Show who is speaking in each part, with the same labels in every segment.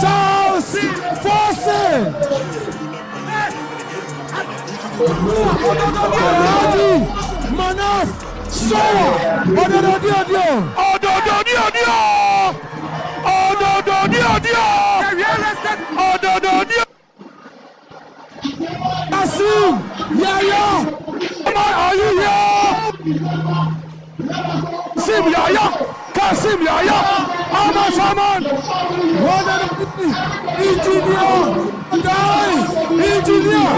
Speaker 1: Charles, Force. Manaf, Soa, Kasim, Yaya, are you here? Kasim Yaya, Ahmad Saman, engineer,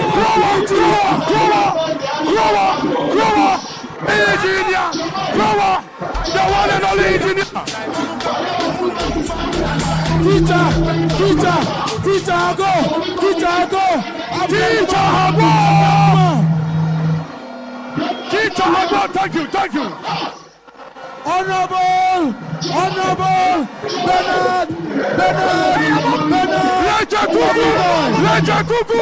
Speaker 1: Grower, the one and only engineer. Teacher, go. Thank you. Honorable Bernard. Leja Kuku.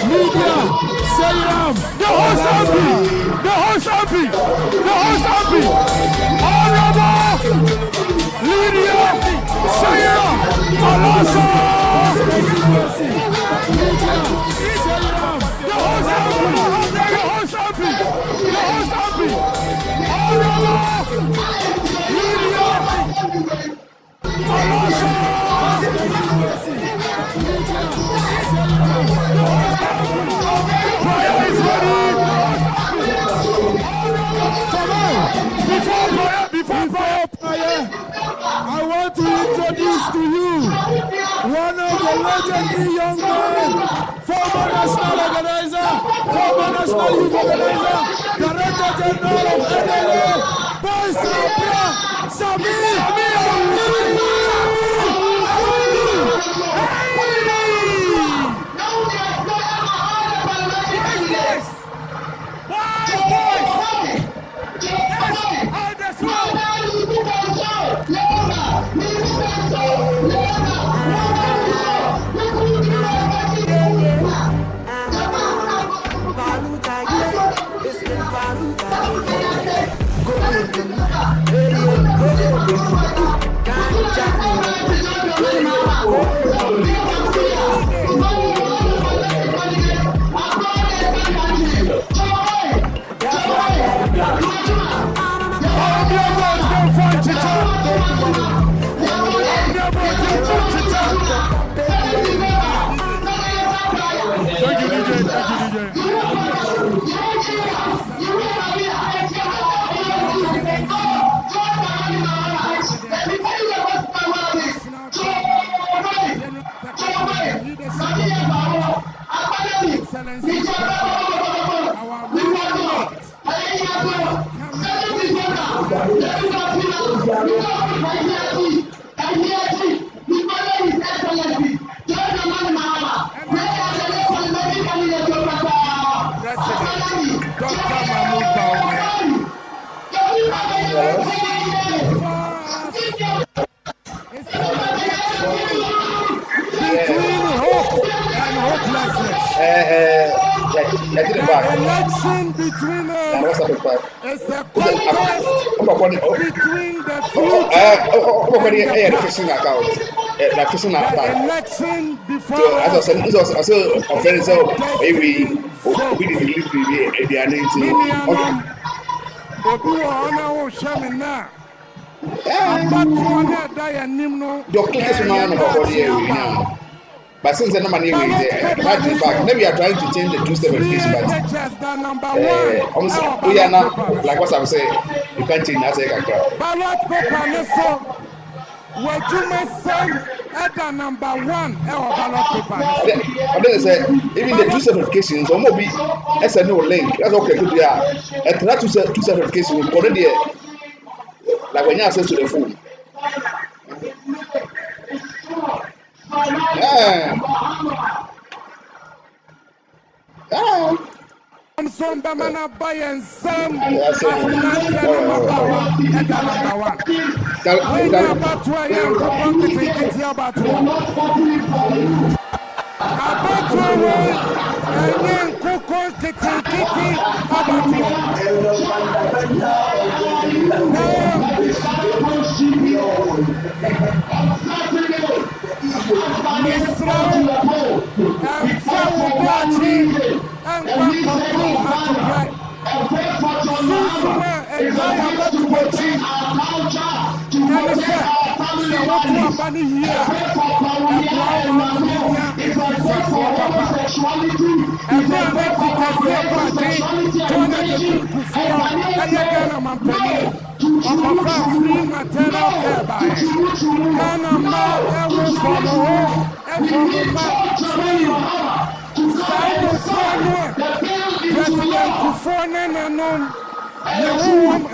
Speaker 1: Media, Sayram, the host happy. Honorable Lydia, Sayram, Alasa, the host happy. Honorable Lydia, Alasa. Before prayer, I want to introduce to you one of the legendary young men, former national organizer, former national youth organizer, Director General of NLA, Boy Samir. Election between us. It's a contest between the future election before us.
Speaker 2: But since the number maybe we are trying to change the two-step education, but we are now, like what I'm saying, you can't change that.
Speaker 1: Ballot paper, Where you must send at number 1 ballot paper.
Speaker 2: But then say even the 2 certifications, or maybe as a no link. That's okay. Good, yeah. And that 2 certifications already like when you access to the phone.
Speaker 1: Some Bamana buy and some number 1. When you about to about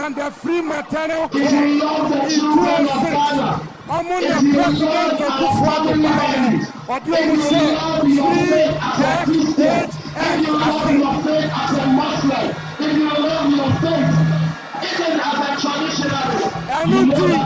Speaker 1: and the free maternal care in 2006. Among the president of Kufuor or do you say free as a Muslim, if you love your faith, even as a traditionalist, anything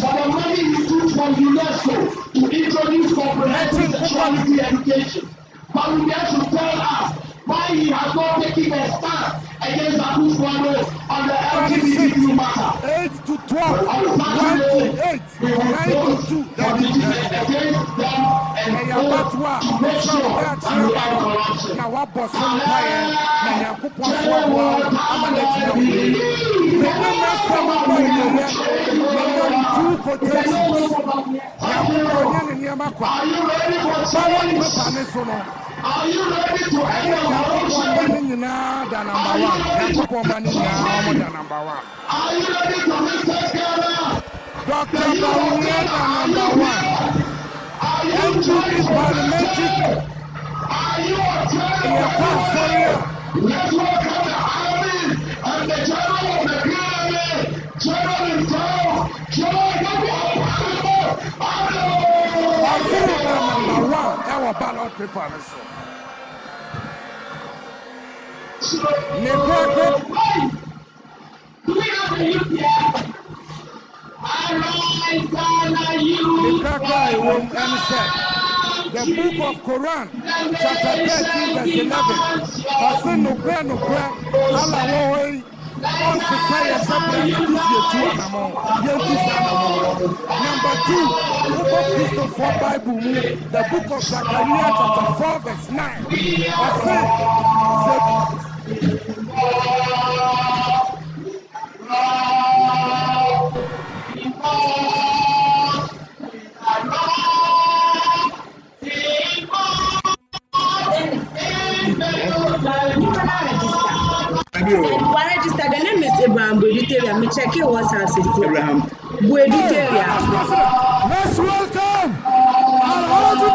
Speaker 1: for the money he took from UNESCO to introduce comprehensive sexuality education. But we have to tell us why he has not taken a stand against Akufo-Addo on the LGBTQ matter. 8 to 12, 1 to 8, 9 to 2. Are you ready to end your corruption? Are you ready to respect God? Dr. Bawumia, number 1. Are you parliamentary? Are you a general? Let's welcome the army and the general of the PMA, general himself, General number 1, our ballot paper. Do we have a youth here? The book of Quran, chapter 13, verse 11. Number 2, book of Christopher Bible, the book of Zechariah, chapter 4, verse 9.
Speaker 3: Register. The name is Abraham Buediteria. Me check your WhatsApp system. Abraham Buediteria.
Speaker 1: Let's welcome Alhaji.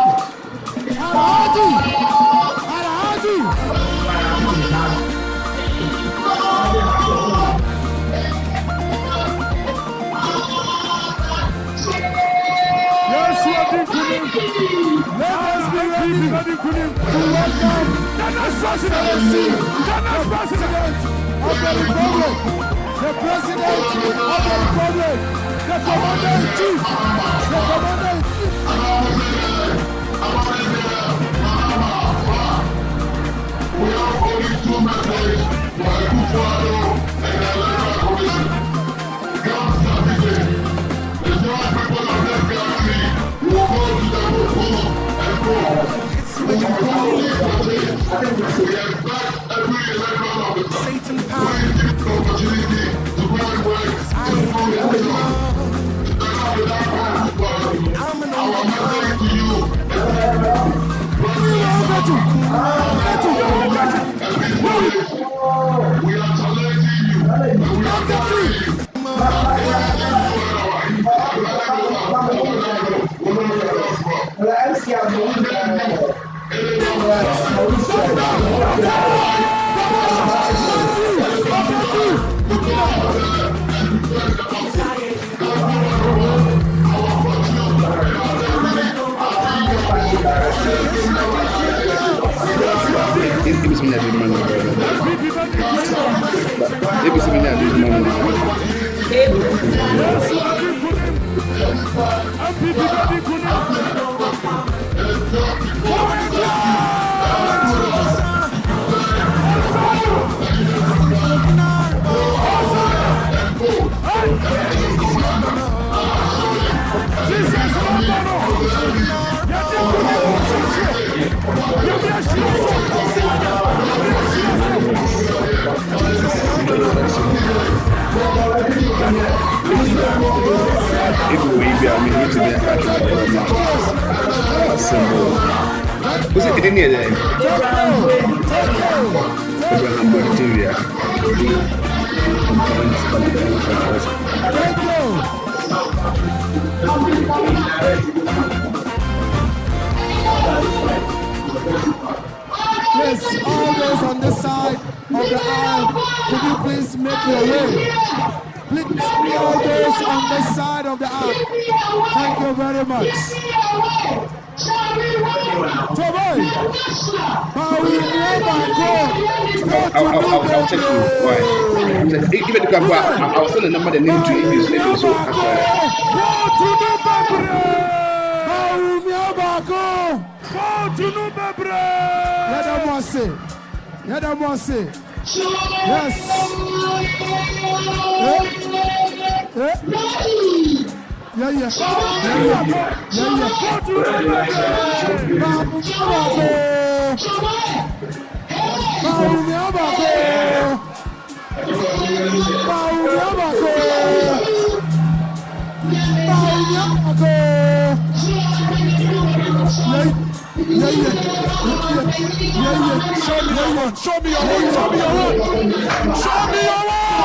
Speaker 1: Yes, let us be ready to welcome the President of the Republic, the President of the Republic, the Commander-in-Chief, We are holding 2 messages by Kufuor and the Electoral Commission. God Saturday, the young people of this country will go to the vote and vote. We expect every electoral officer to give the opportunity to go and work to vote our message to you we are challenging you. We are
Speaker 2: Was it in here then? Abraham Bacteria.
Speaker 1: Yes, all those on this side of the aisle, could you please make your way? Please, all those on this side of the aisle. Thank you very much.
Speaker 2: I'll check you. Why? Even to come back, I'll send a number the name to you. So
Speaker 1: yes. Show me your one.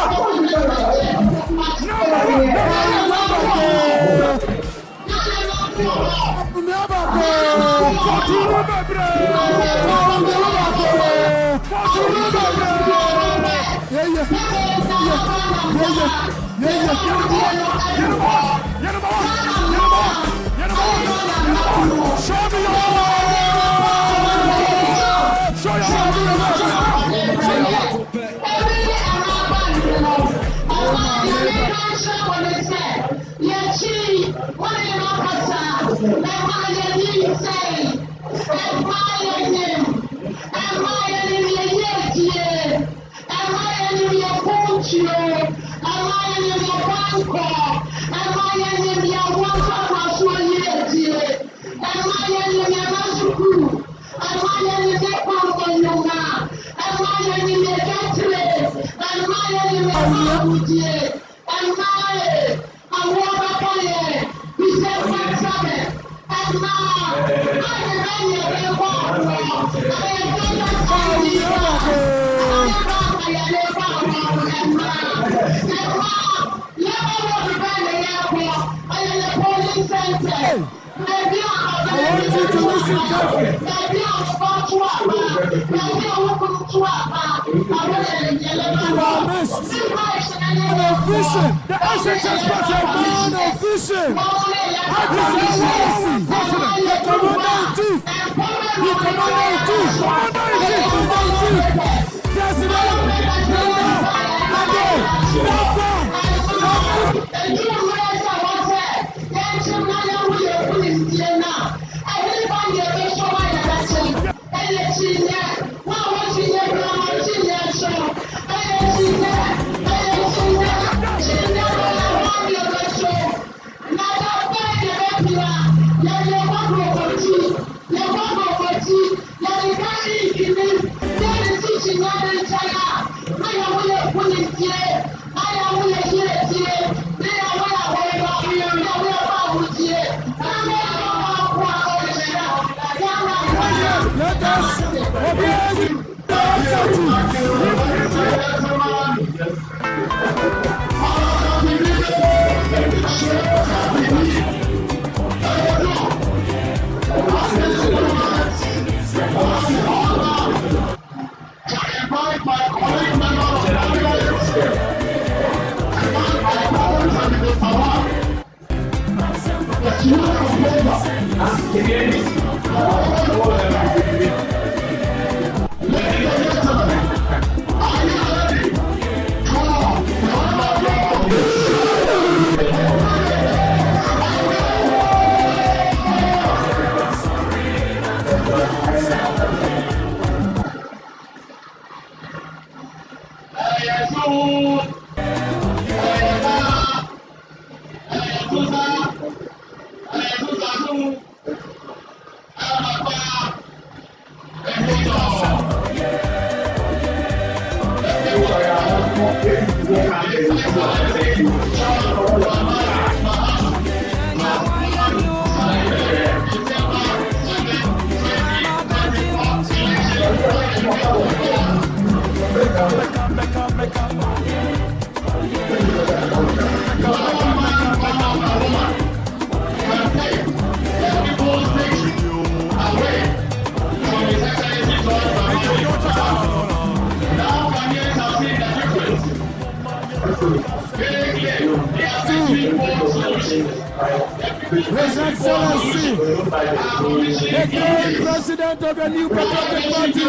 Speaker 1: His Excellency, the great president of the New Patriotic Party,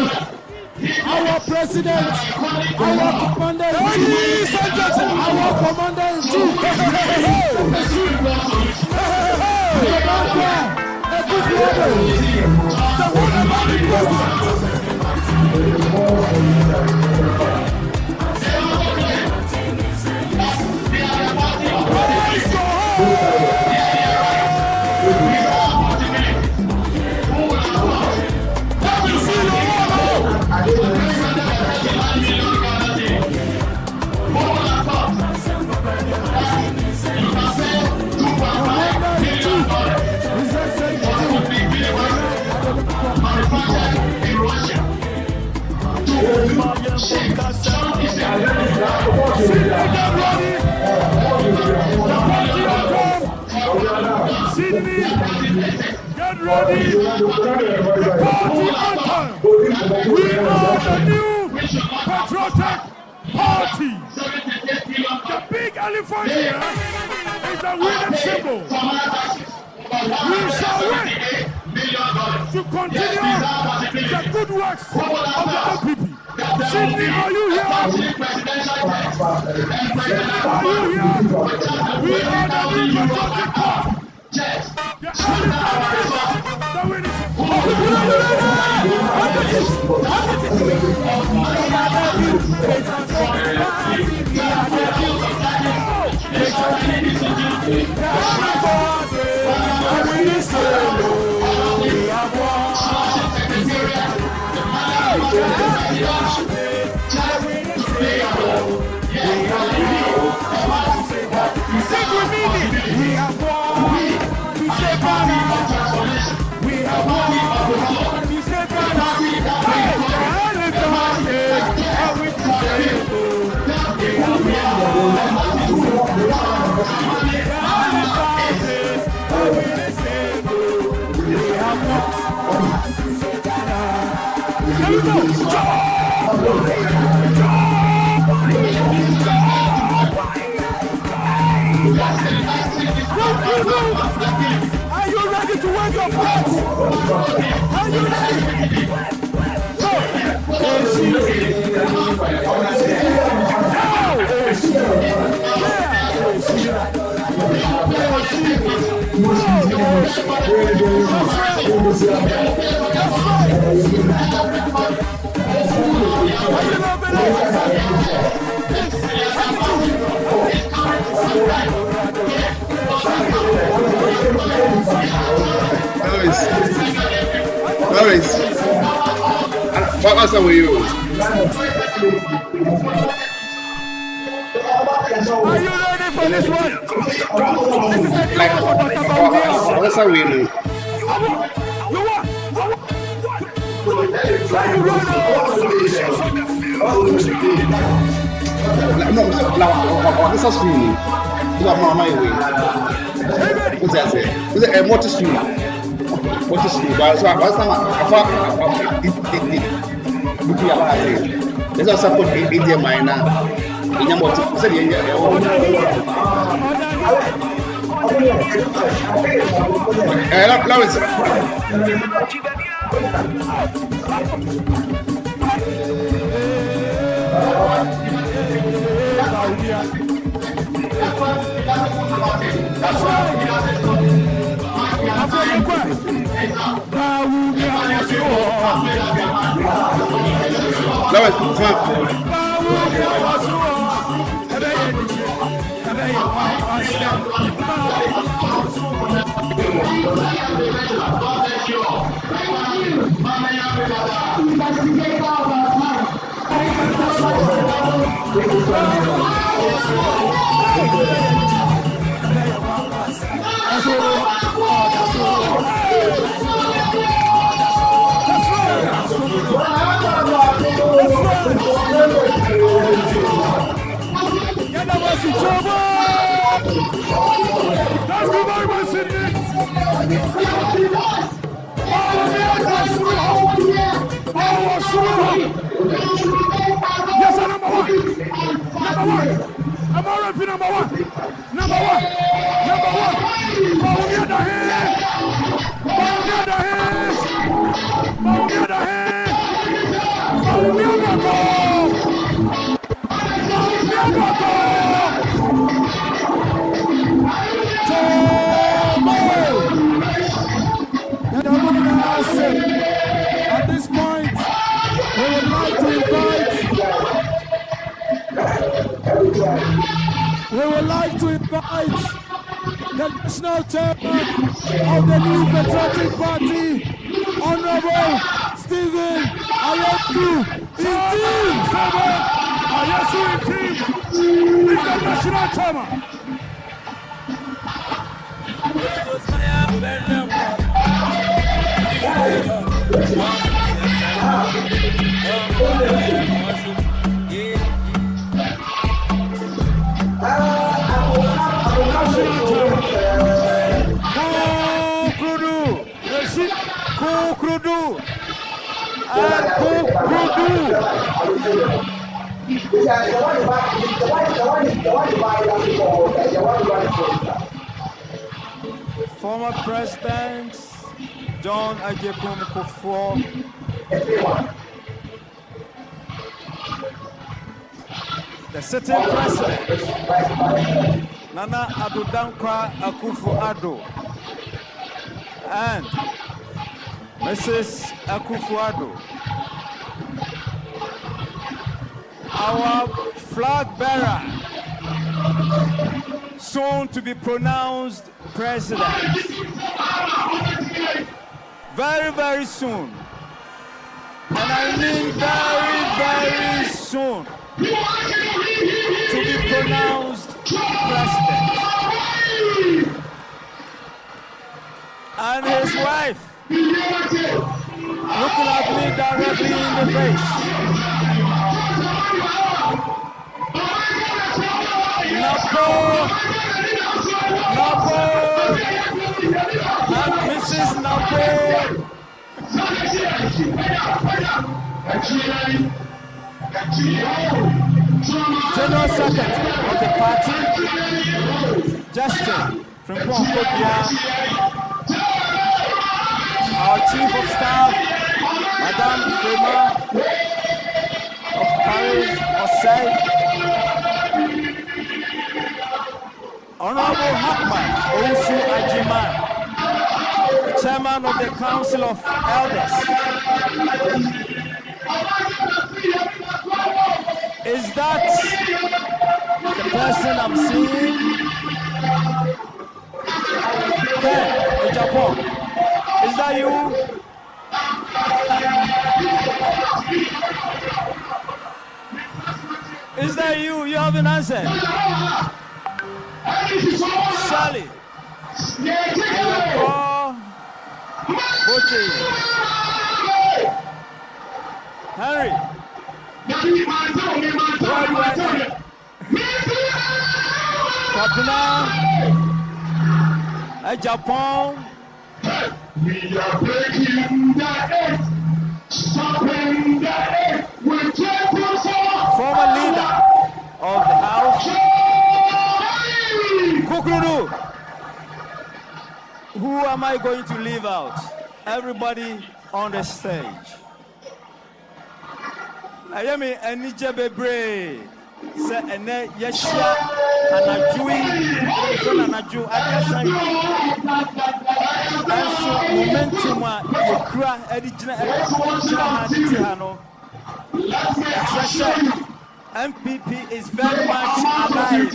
Speaker 1: our president, our commander-in-chief, our commander-in-chief, Sydney, get ready. The party anthem. We are the New Patriotic Party. The big elephant here is the winning symbol. We shall win to continue the good works of the OPP. Sydney, are you here? Sydney, are you here? We are the New Patriotic Party. The winning Are you ready to wake up? Are you ready?
Speaker 2: Lawrence, what's up with you?
Speaker 1: Are you ready for this one? This is a
Speaker 2: Like, what's up with you? This is streaming. You are my way. What's that say? What's that? What is streaming? What is streaming? So what's that? This is support India minor. In your motive, Lawrence.
Speaker 1: At this point, we would like to invite the national chairman of the New Patriotic Party, Honorable Stephen Ayesu Intim. Ayesu Intim is the national chairman. Former President John Agyekum Kufuor, the sitting President Nana Addo Dankwa Akufo-Addo, and Mrs. Akufo-Addo, our flag bearer, soon to be pronounced president. Very, very soon. And I mean very, very soon. To be pronounced president. And his wife, looking at me directly in the face. Napo, and Mrs. Napo, General Secretary of the party, Justin from Ponkodia, our Chief of Staff, Madame Fema of Paris, Osei, Honorable Hakman Owusu Ajiman, Chairman of the Council of Elders. Is that the person I'm seeing? Ken in Japan. Is that you? Is that you? You haven't answered. Sally. Boche. Henry. What do I think? Kapuna. Japan.
Speaker 4: We are breaking the earth, stopping the earth with
Speaker 1: former leader of the House, Kukurudu.
Speaker 5: Who am I going to leave out? Everybody on the stage. I am in Nijabebre. Say, and then Yeshia and Ajui, and Aju, and so momentum, you cry, Edina, MPP is very much alive.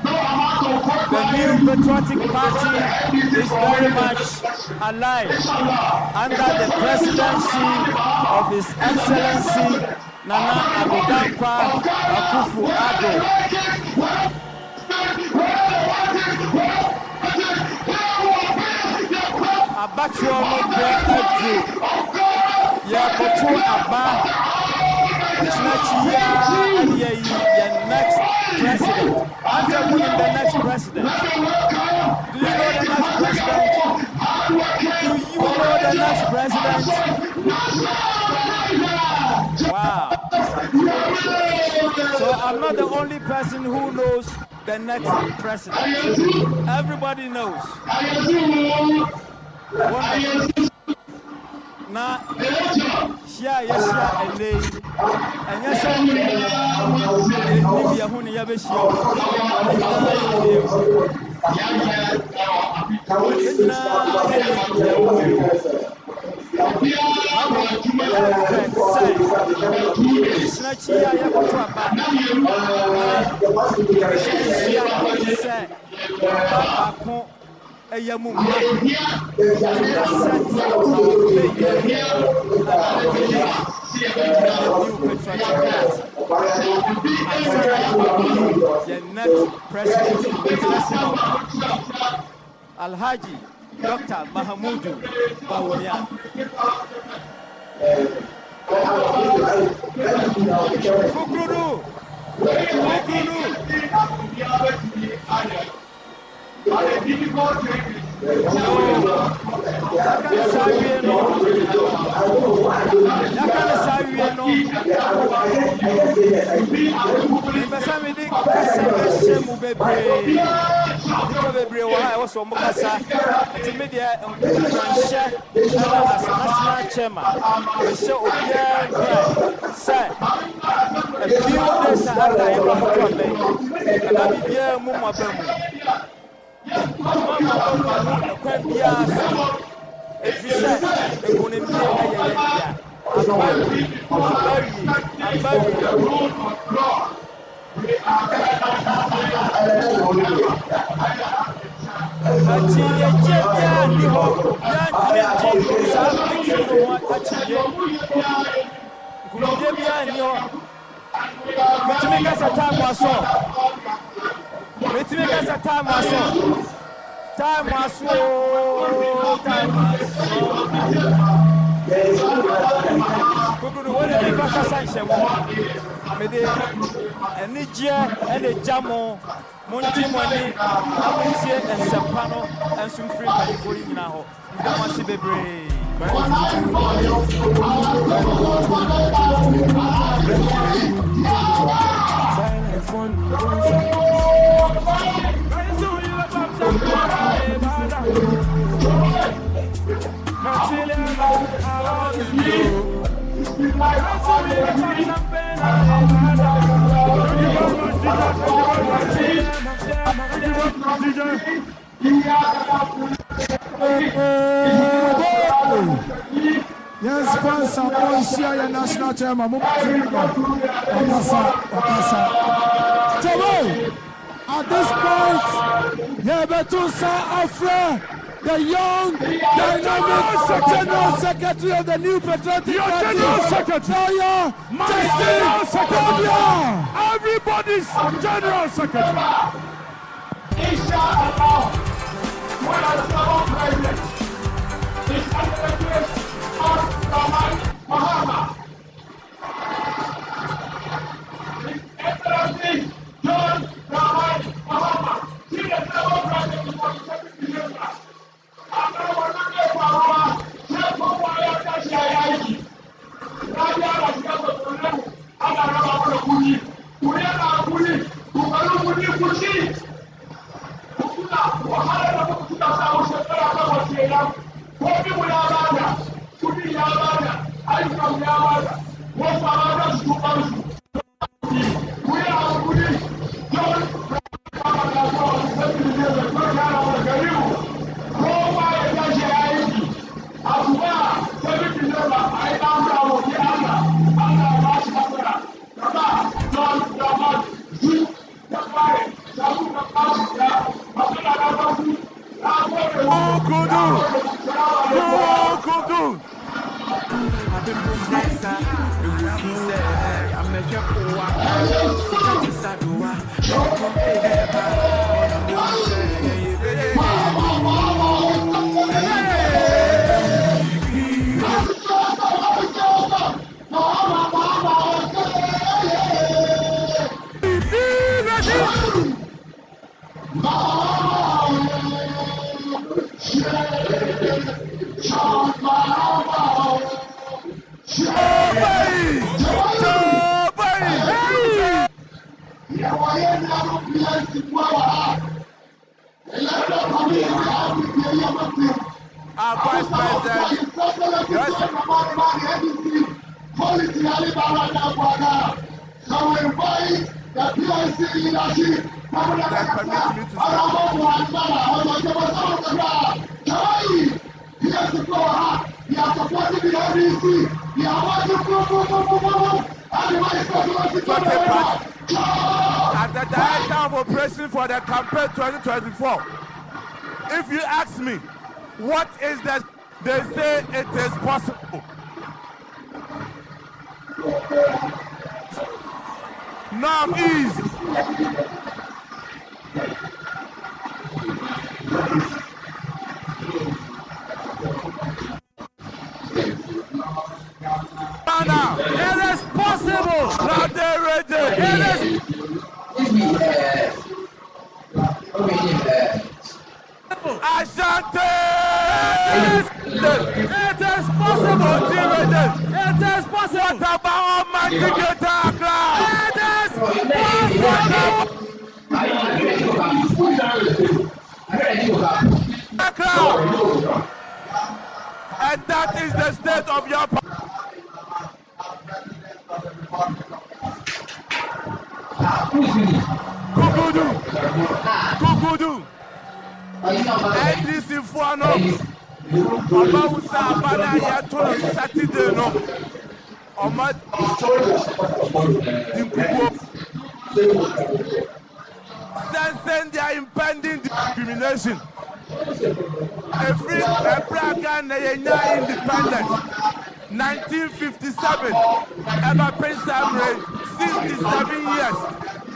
Speaker 5: The new patriotic party is very much alive under the presidency of His Excellency Nana Addo Dankwa Akufo-Addo. Abatuo no de adu. Ya koto aba. Ochinachiya and your next president. After winning the next president. Do you know the next president? Do you know the next president? Wow. So I'm not the only person who knows the next president. Everybody knows. Wonderful. Now, share and they and yes, the next president, Alhaji Dr. Mahamudu Bawumia. Kukuru. If you say they're going to be time was so. What did you say? Mede enije ene jamo monti moni amontie ensempano ensumfiri manifori nyina ho ndamase bebre silence one
Speaker 1: yes, sponsor, share your national chairman. At this point, Yebetusa Afre, the young, dynamic General Secretary of the New Patriotic Party.
Speaker 4: General Secretary. Everybody's General Secretary. Inshallah, one of the president is under the grace of Rahman Muhammad. His Excellency John Rahman Muhammad. He is the president of the Secretary. After one of the power, Chef of Fire Kashayaki. Raja Raja Problem, Adara Kuni, Kuriana Kuni, Kukalu Kuni Kushi. Wahala
Speaker 5: Our Vice President, yes.
Speaker 4: So we invite the PIC leadership.
Speaker 5: That permits me to start. As the director of operation for the campaign 2024, if you ask me, what is that? They say it is possible. Northeast. Now, it is possible. Now they're ready. It is. Ashanti! It is possible, T-Rated. It is possible. What about Almighty Accra? It is possible. Accra. And that is the state of your Kukudu. Kukudu. NDC Fuano, Omausa Abana Yatolo Saturday no, Omad Dinkubo, send their impending discrimination. A free Praga independence, 1957, Eba Pensamre, 67 years. A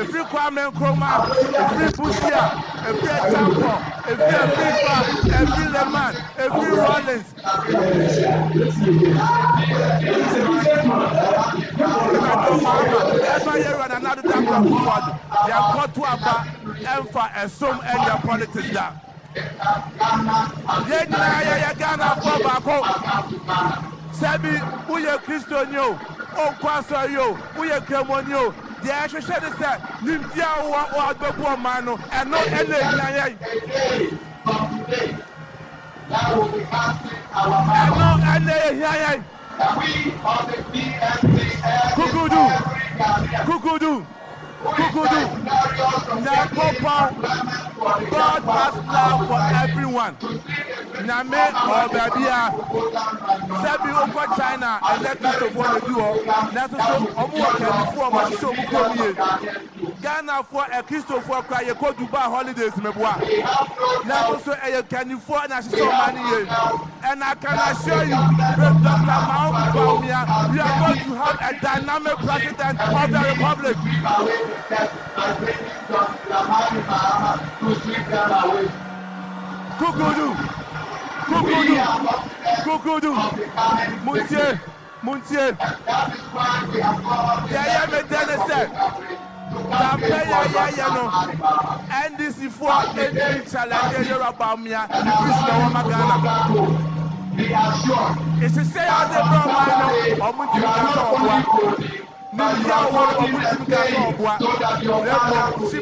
Speaker 5: free Kwame Nkrumah, a free Bushia, a free Champo, a free FIFA, a free Leman, a free Rollins. Every year and another time forward, they have got to about Emfa and some and their politics there. Ghana for Bako. Sabi, we are Christian, yo. Oh, Quasa, yo. We are Cremon, yo. The actual said that Nimpia or the poor man, and not any. Kukudu. God has love for everyone. Name or Babia, Sabi Oko China, and let us of one duo. That's so before my show. Ghana for a Christopher cry, you go to buy holidays, Meboa. Now also a candy for and I show money. And I can assure you, with Dr. Mahmoud Bawumia, we are going to have a dynamic president of the Republic. Kukudu, Muntie. Yaya Medene said, NDC for entry challenge about me, Magana. It's a say out the Brahmano, or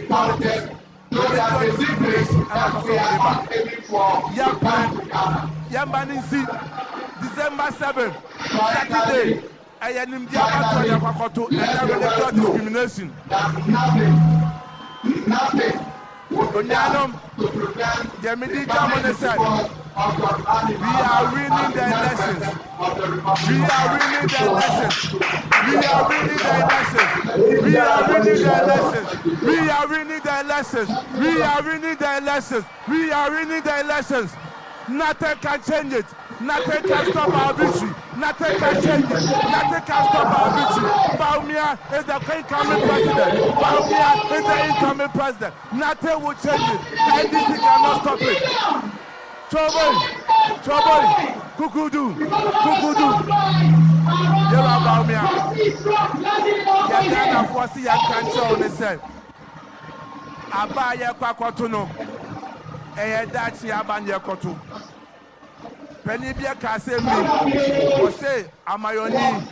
Speaker 5: politics. December 7th, Saturday, I am in the Abato and religious discrimination. Onyanum, the Midi Germany said, we are winning the elections. We are winning the elections. We are winning the elections. We We are winning the elections. We are winning the elections. We are winning the elections. We are winning the elections. Nothing can change it. Nothing can stop our victory. Nothing can change it. Nothing can stop our victory. Bawumia is the incoming president. Bawumia is the incoming president. Nothing will change it. NDC cannot stop it. Trouble. Kukudu. Yera Bawumia. Yagana fosi ya kancha onese. Aba ye kwakoto no. Eye dachi abanye koto. Penny be a case me. Or say, Amayoni.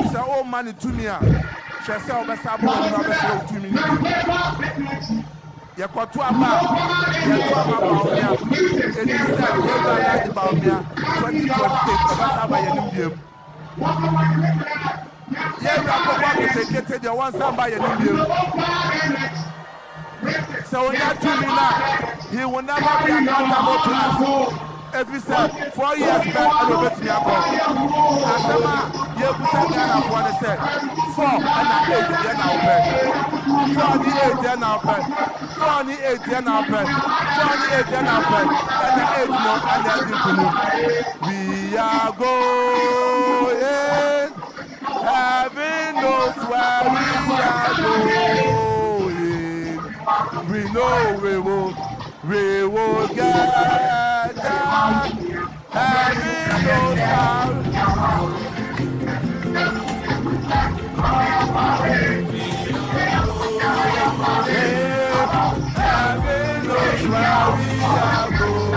Speaker 5: It's an old man to me. She said, Obasabo and Robert to me. Yakwatuaba, Bawumia. And he said, Yakwatuaba Bawumia 2028. Obasaba Yanimbium. Yakwatuaba take the one samba Yanimbium. So when you to me now, he will never be accountable to us. If you said 4 years back, I will bet me up. Asama, you put a gun up one and said 4 and 8 then I'll pay. 48 then I'll pay. 48 then I'll pay. 48 then I'll pay. And the 8 more and the 8 we are going. Heaven knows where we are going. We know we will get down. Heaven knows how. Heaven knows where we are going.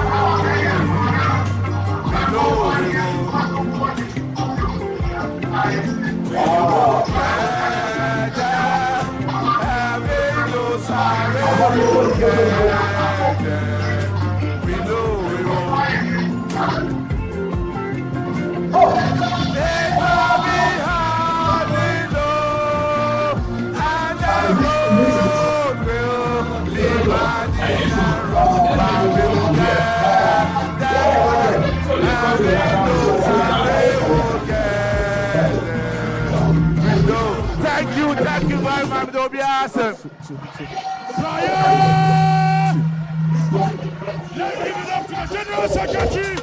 Speaker 5: We know we will get down. Heaven knows how we will get down. We know we won't. It will be hard, we know, and the road will be winding and rough, but we'll get there. And we know we will get there. We know. Thank you very much, Dobiase.
Speaker 1: Let's give it up to the General Secretary.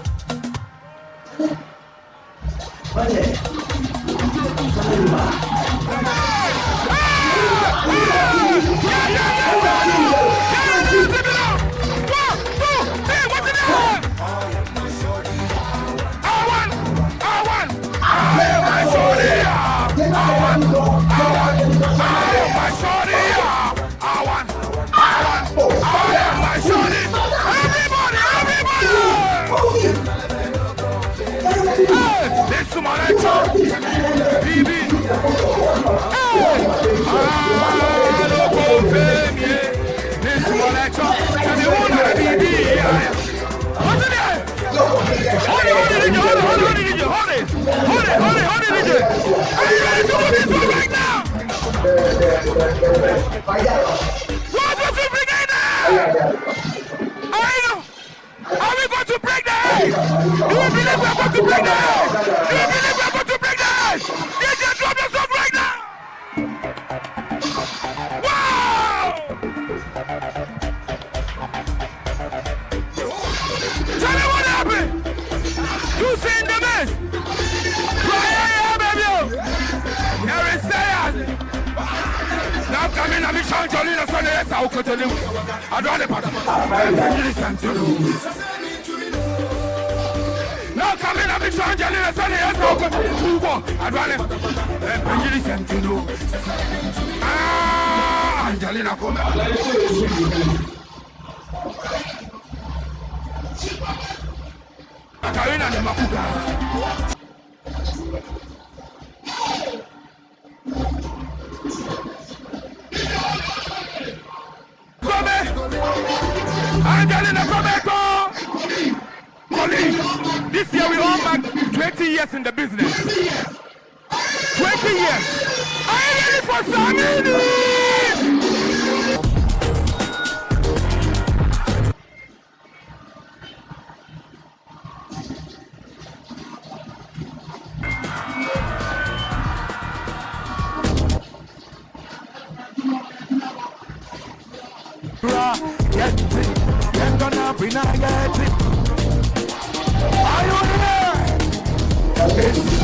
Speaker 5: This year we all back 20 years in the business. 20 years. Are you ready for Samini? Get it, get gonna be not get it. Are you here? It's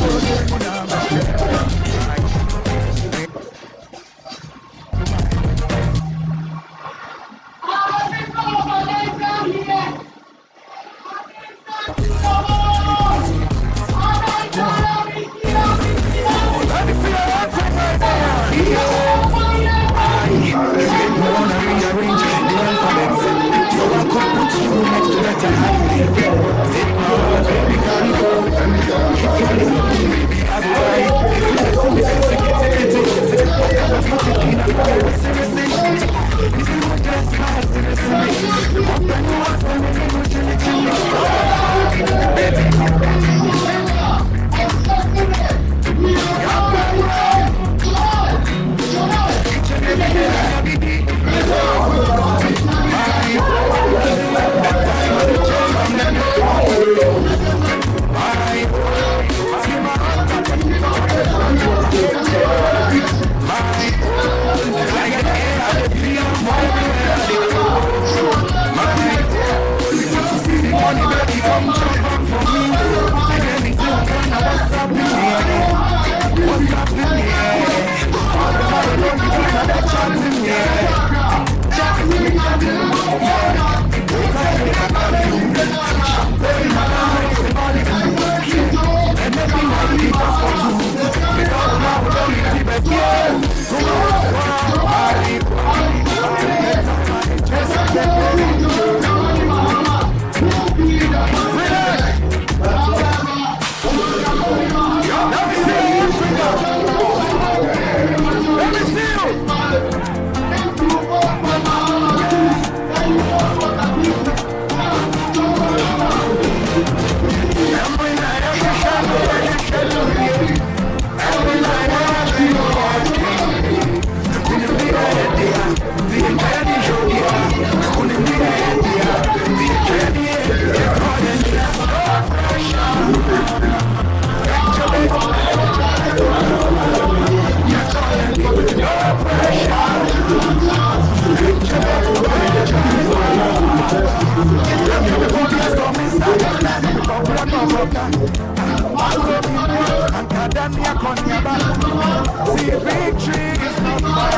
Speaker 5: see, victory is not far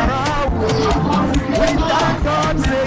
Speaker 5: away. We thank God, say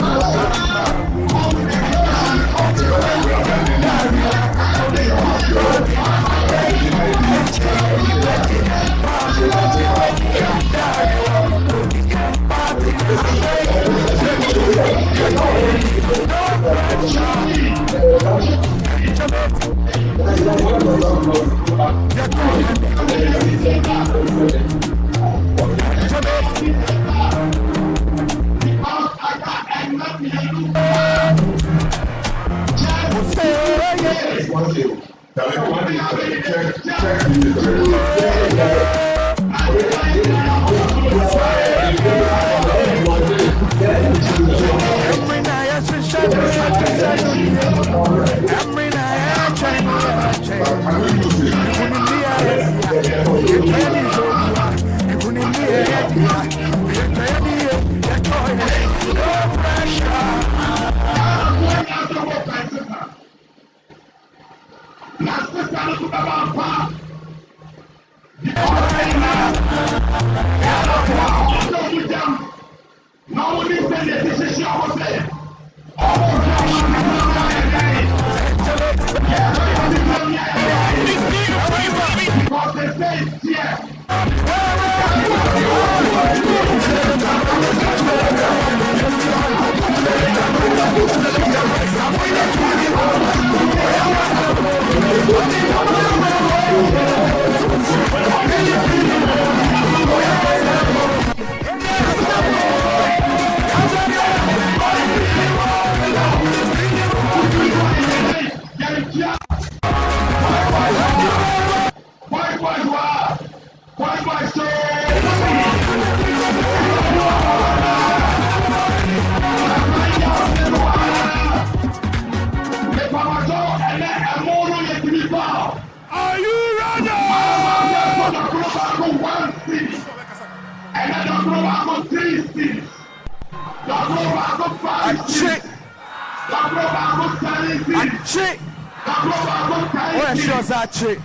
Speaker 5: Oh, sure, Sachi.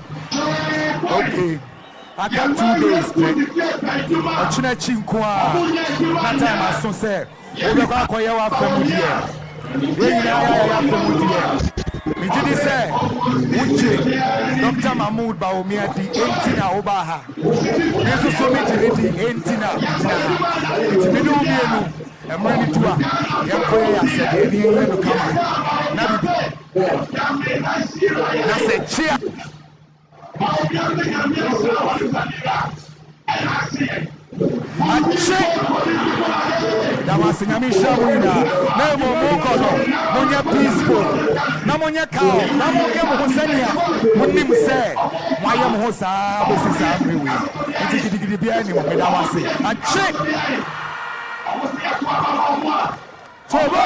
Speaker 5: Okay. I got 2 days. A Chinachinkwa. That time I so said. Obekoya from here. Me did say, Dr. Mahmoud Baumia, the 18 Obaha. This is so much the 18. It's me no be and money to her. Young boy, I said, any to come. That's a cheer. Damasi nyamisha mwina nemo mukono munya peaceful na munya kao na munya muhosania munim se mwaye muhosa besisa mwiwi enti gidigidi bia ni mumeda wase ache Tobo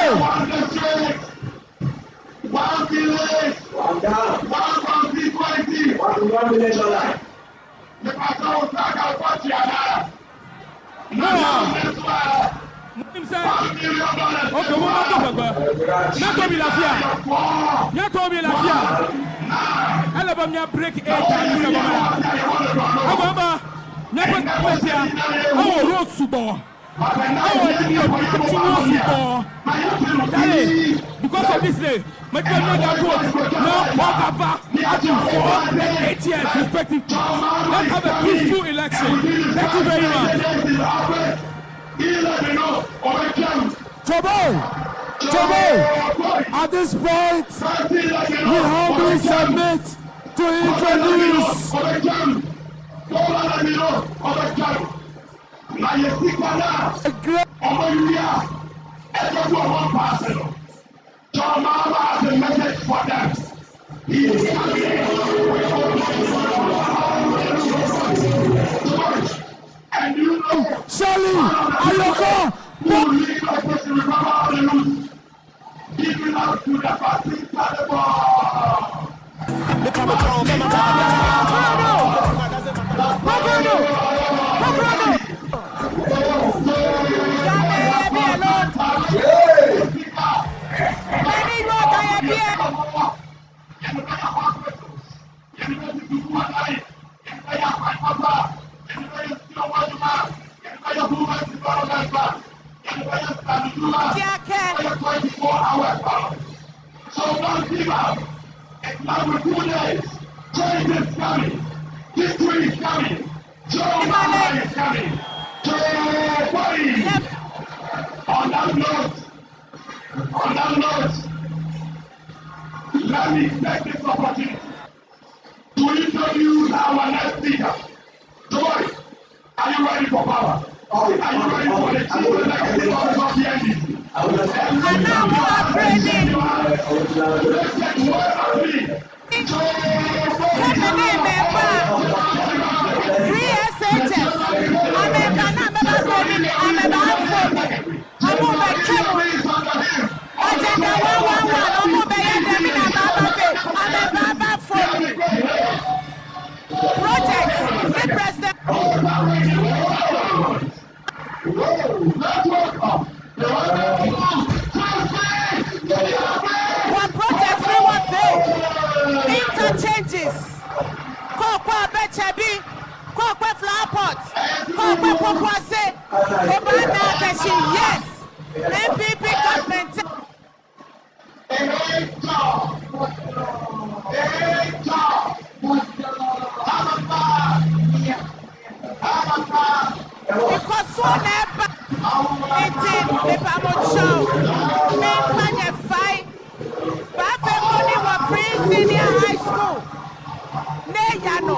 Speaker 1: Ok, on va tomber. N'attends la fia. N'attends la fia. Elle va me break 8 times. Ababa. N'attends pas tia. Oh, road subo. Oh, continue because of this day. My government vote. Now walk up for 8 years respectively. Let's have a peaceful election. Thank you very much. Tobo, at this point, we humbly submit to introduce a great message for them. And you know, Sally, Ayoko, who lead us to recover the loot, giving us to the passing ball. So don't give up. It's now 2 days. Change is coming. Victory is coming. Joe Mama is coming. Joe Buddy. On that note, let me take this opportunity to introduce our next speaker. Joy, are you ready for power? Are you ready for the chief executive officer of the NDC? And now we are ready. Free SHS. Agenda 111. Projects. Represent. What projects we want there? Interchanges. Kokwa Bechabi. Kokwa flower pots. Kokwa Pokwase. Obana Kashi. Yes. MPP government. Because soon the Pamocho, Panya Fight, Bafekoni were free senior high school. Neyano,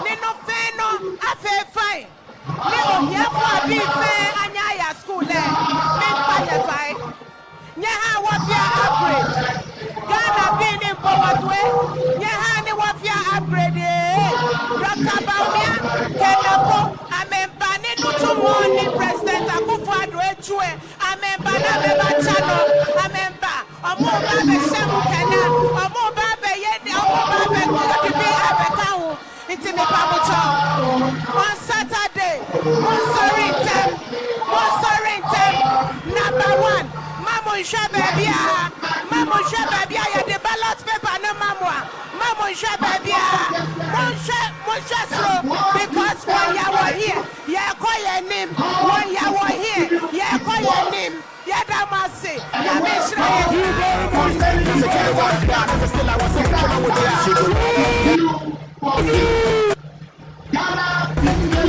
Speaker 1: Nino Feno, Afe Fine, Nino Yafa be fair, Anyaya school there, Panya Fight. Nyaha Wafia upgrade. Ghana being in Pomatwe, Nyaha Wafia upgrade. Dr. Baumia, Kenako, Amembane Nutumoni, President Akufo-Addo Echue, Amembana Beba Chano, Amemba, Amoba Beshemu Kenya, Amoba Beyede, Amoba Bekukibi Abekau, Intimi Pamucho. On Saturday, Monsorintem, number 1, Mamo
Speaker 6: the ballot paper no mamma. Mamma Shababia. Because one year were here, yeah, call your name. 1 year were here, yeah, call your name. Yeah, that must say, yeah,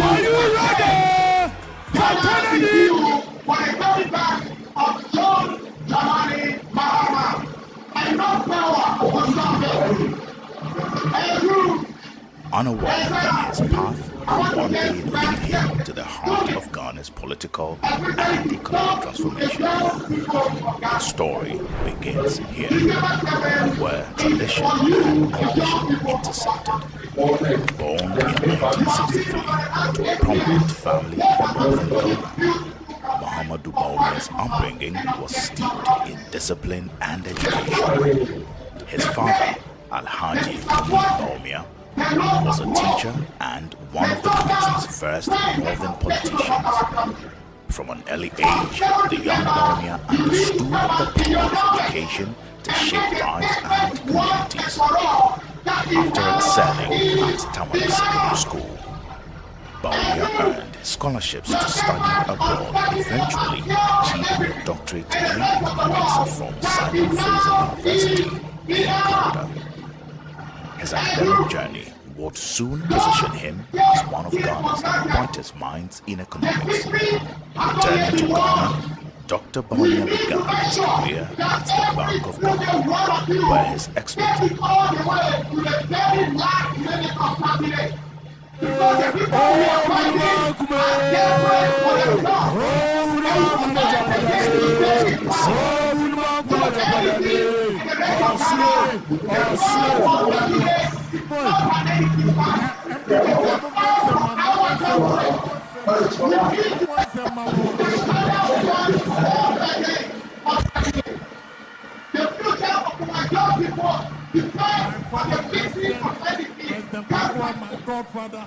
Speaker 1: Are you ready for Kennedy?
Speaker 4: For the very back of John Dramani Mahama. And no power will stop him.
Speaker 7: Unaware that his path would one day lead him to the heart of Ghana's political and economic transformation. The story begins here, where tradition and ambition intersected. Born in 1963 to a prominent family in northern Ghana, Muhammadu Bawumia's upbringing was steeped in discipline and education. His father, Alhaji Bawumia, was a teacher and one of the country's first northern politicians. From an early age, the young Bawumia understood the power of education to shape lives and communities. After excelling at Tamale Secondary School, Bawumia earned scholarships to study abroad, eventually achieving a doctorate in economics from Simon Fraser University in Canada. His academic journey would soon position him as one of Ghana's brightest minds in economics. Returning to Ghana, Dr. Bawumia began his career at the Bank of Ghana, where his expertise
Speaker 1: my godfather.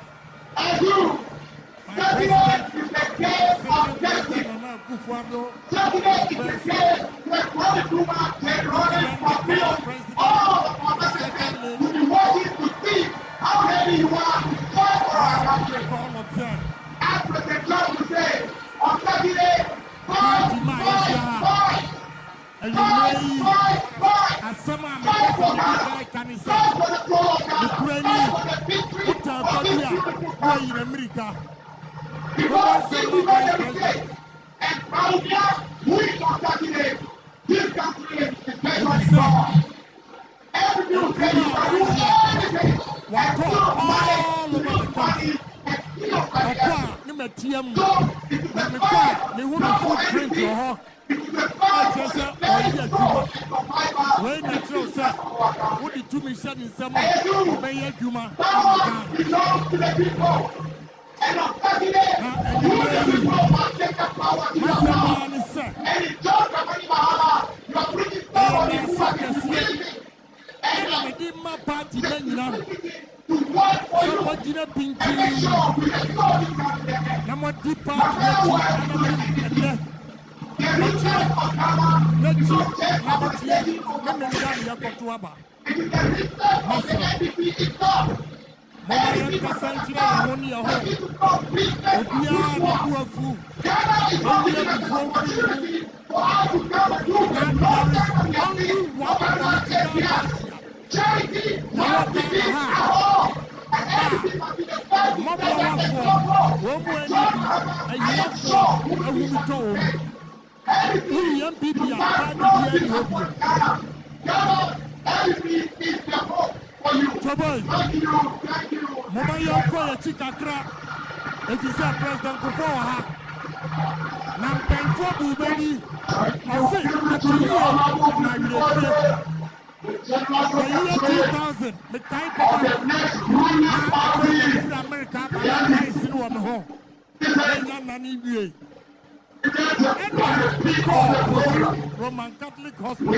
Speaker 1: Roman Catholic Hospital.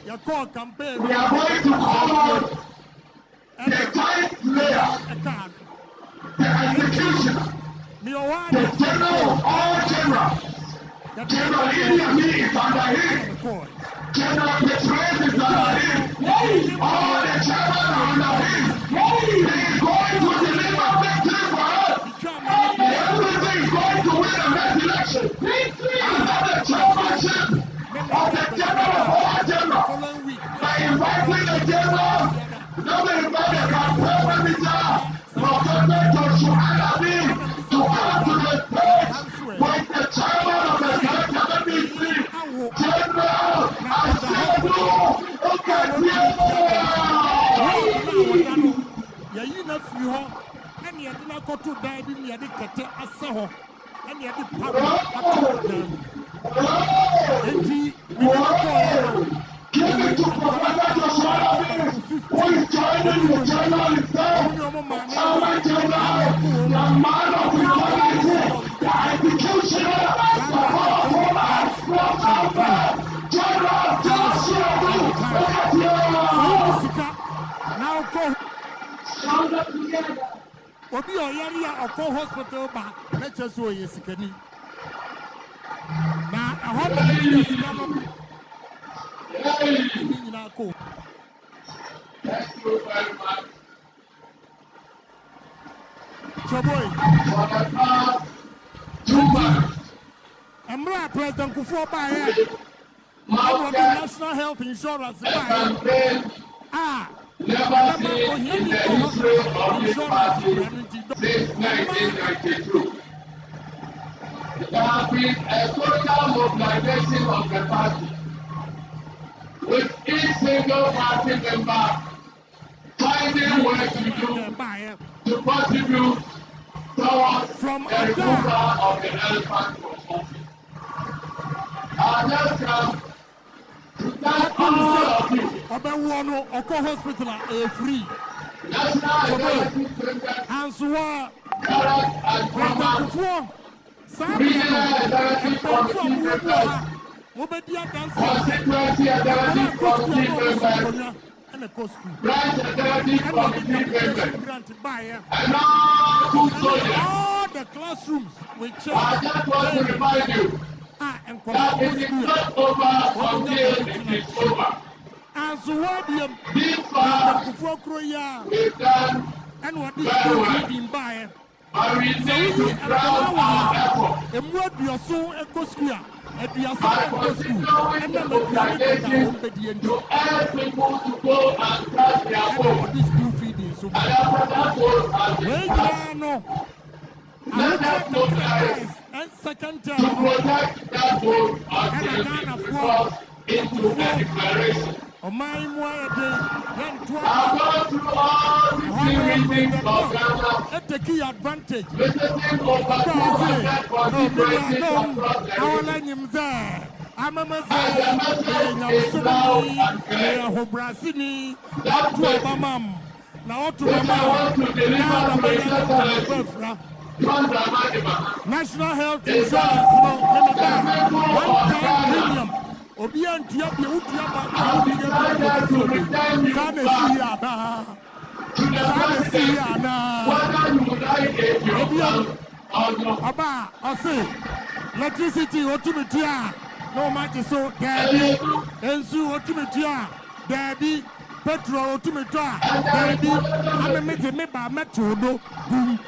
Speaker 1: Your call campaign. We are going to follow the time layer, the execution,
Speaker 4: General of all generals. General Idi Amin is under him. General Petraeus is under him. All the generals are under him. He is going to deliver victory for us. Everything is going to win the next election. Under the chairmanship of the general of all generals. By inviting the generals, nobody invited the campaign manager for President Joshua Alabi to come to the stage with the chairman of the Senate Committee, General Asebu Oketie.
Speaker 1: Yayi na fi ho ene yade na koto dan bi ne yade kete ase ho ene yade papa ato dan enti mi na ko
Speaker 4: Give it to Professor Joshua Alabi, who is joining the general himself. Chairman General, the man of reality, the executioner, the whole General Joshua Alabi.
Speaker 1: Now go. Obi oyari a ọkọ hospital ba lecture so yesikani. Na ahọ na yesikani.
Speaker 4: Thank you very much.
Speaker 1: Choboy.
Speaker 4: For the past 2 months,
Speaker 1: Emra President Kufuor ba here. Our national health insurance ba here.
Speaker 4: Never seen in the history of this party since 1992. There has been a total mobilization of the party, with each single party member finding work to do to contribute towards the removal of the elephant from office. I just come to thank all of you.
Speaker 1: Obewono Oko Hospital free.
Speaker 4: National Executive President
Speaker 1: Answa
Speaker 4: Gareth and
Speaker 1: Kufuor.
Speaker 4: Regional Executive Committee members, Constituency Executive Committee members, Branch Executive Committee members, and all good soldiers.
Speaker 1: All the classrooms we check.
Speaker 4: I just want to remind you that it is not over until it is over. This far, we've done very well. But we need to crown our effort. I continue with the mobilization to urge people to go and cast their vote. And after that vote has been cast, let us mobilize to protect that vote until it is resolved into a declaration. I've gone through all the 3 readings of Ghana, visiting over 200 constituencies across the region. And the message is loud and clear. That way, which I want to deliver to the Excellency, John Dramani Mahama,
Speaker 1: National health
Speaker 4: is
Speaker 1: insurance,
Speaker 4: that
Speaker 1: one time premium. Obi antia bi utia ba
Speaker 4: decided to return you
Speaker 1: sana
Speaker 4: back to the president, whether you like it yourself or not.
Speaker 1: Aba ose electricity otumitua no match so daddy ensu otumitua daddy petrol otumitua daddy amemete me ba metro do boom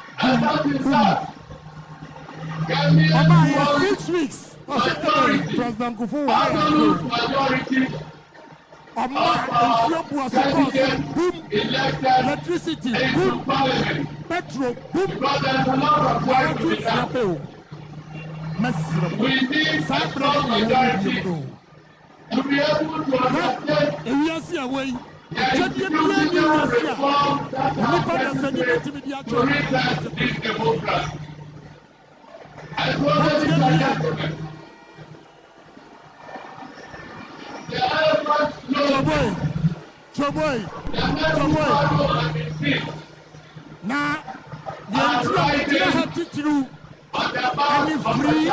Speaker 1: Aba 6 weeks President Kufuor
Speaker 4: majority
Speaker 1: boom, electricity, boom, petrol, boom,
Speaker 4: because there's a lot of work to be done. We need a strong majority to be able to undertake the institutional reform that has necessary to reset this democracy. And so, ladies and gentlemen, the elephant
Speaker 1: Choboy.
Speaker 4: has been seen.
Speaker 1: Now, the entire have to through any free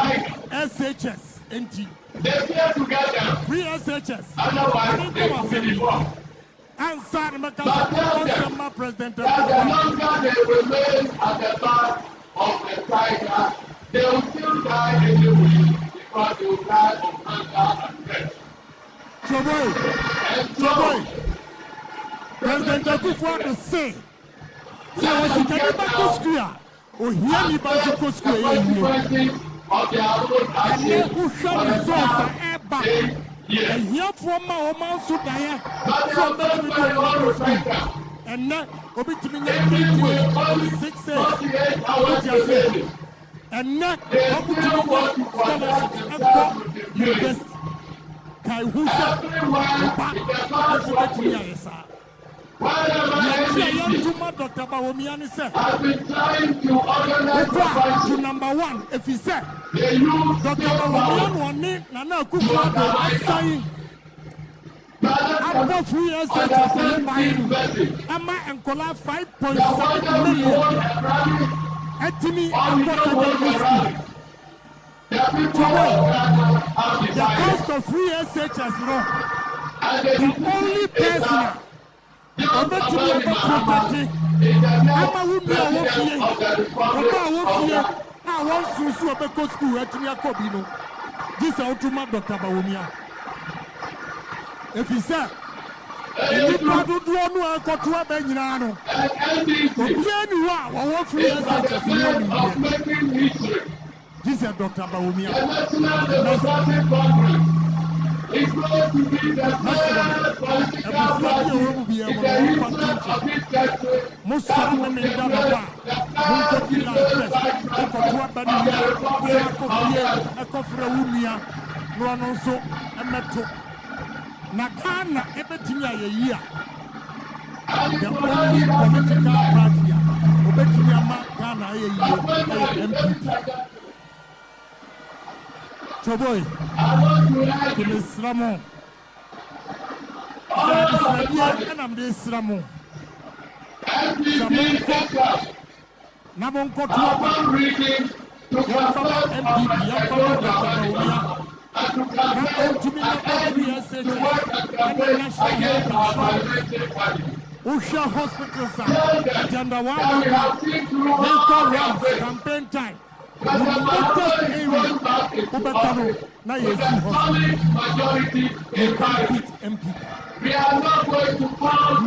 Speaker 1: SHS NT.
Speaker 4: They stay together.
Speaker 1: Free SHS.
Speaker 4: Otherwise, they will be deformed.
Speaker 1: And San Macau, President.
Speaker 4: That the longer they remain at the back of the tiger, they will still die anyway because they will die of hunger and thirst.
Speaker 1: Joboy, President Akufo-Addo say was the Canada School, or here in Basico School, and then who shot the source airback, and here from my own Sudaya, from the school, and now Obitimi 6 years, and not Obitimi scholarships and go university. Kai Husa, Dr. Bawomiani said, to number one, if he said, Dr. Bawomiani one name, Nana Akufo-Addo saying, after 3 years, Emma and Kola 5.7 million. Etimi and Kola the cost of free SHS the only person about to be protected. Ama wumi awofie I want susu obeko school etimi akobi no. This is ultimate Dr. Bawumia. If he said any product one akoto aba nyina no. Obi ani wa free SHS no. This is Dr. Bawumia.
Speaker 4: The National Democratic Congress is going to be the first political party in the history of this country that will be
Speaker 1: Choboy, Kimisramo. And I'm this Ramo. Nabonko Usha hospitals agenda 1 campaign time.
Speaker 4: majority
Speaker 1: MP.
Speaker 4: We are not going to fall.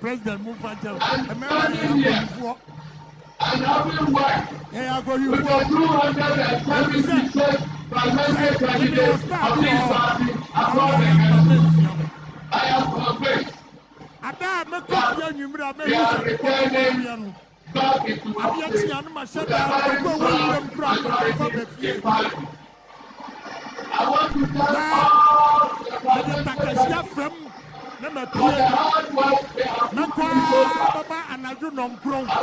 Speaker 1: President move
Speaker 4: and having worked with the 276 parliamentary candidates of this party across the nation, I am convinced that we are returning back into office the very party. I want to thank all the parliamentarians for the hard work they have put in so far. I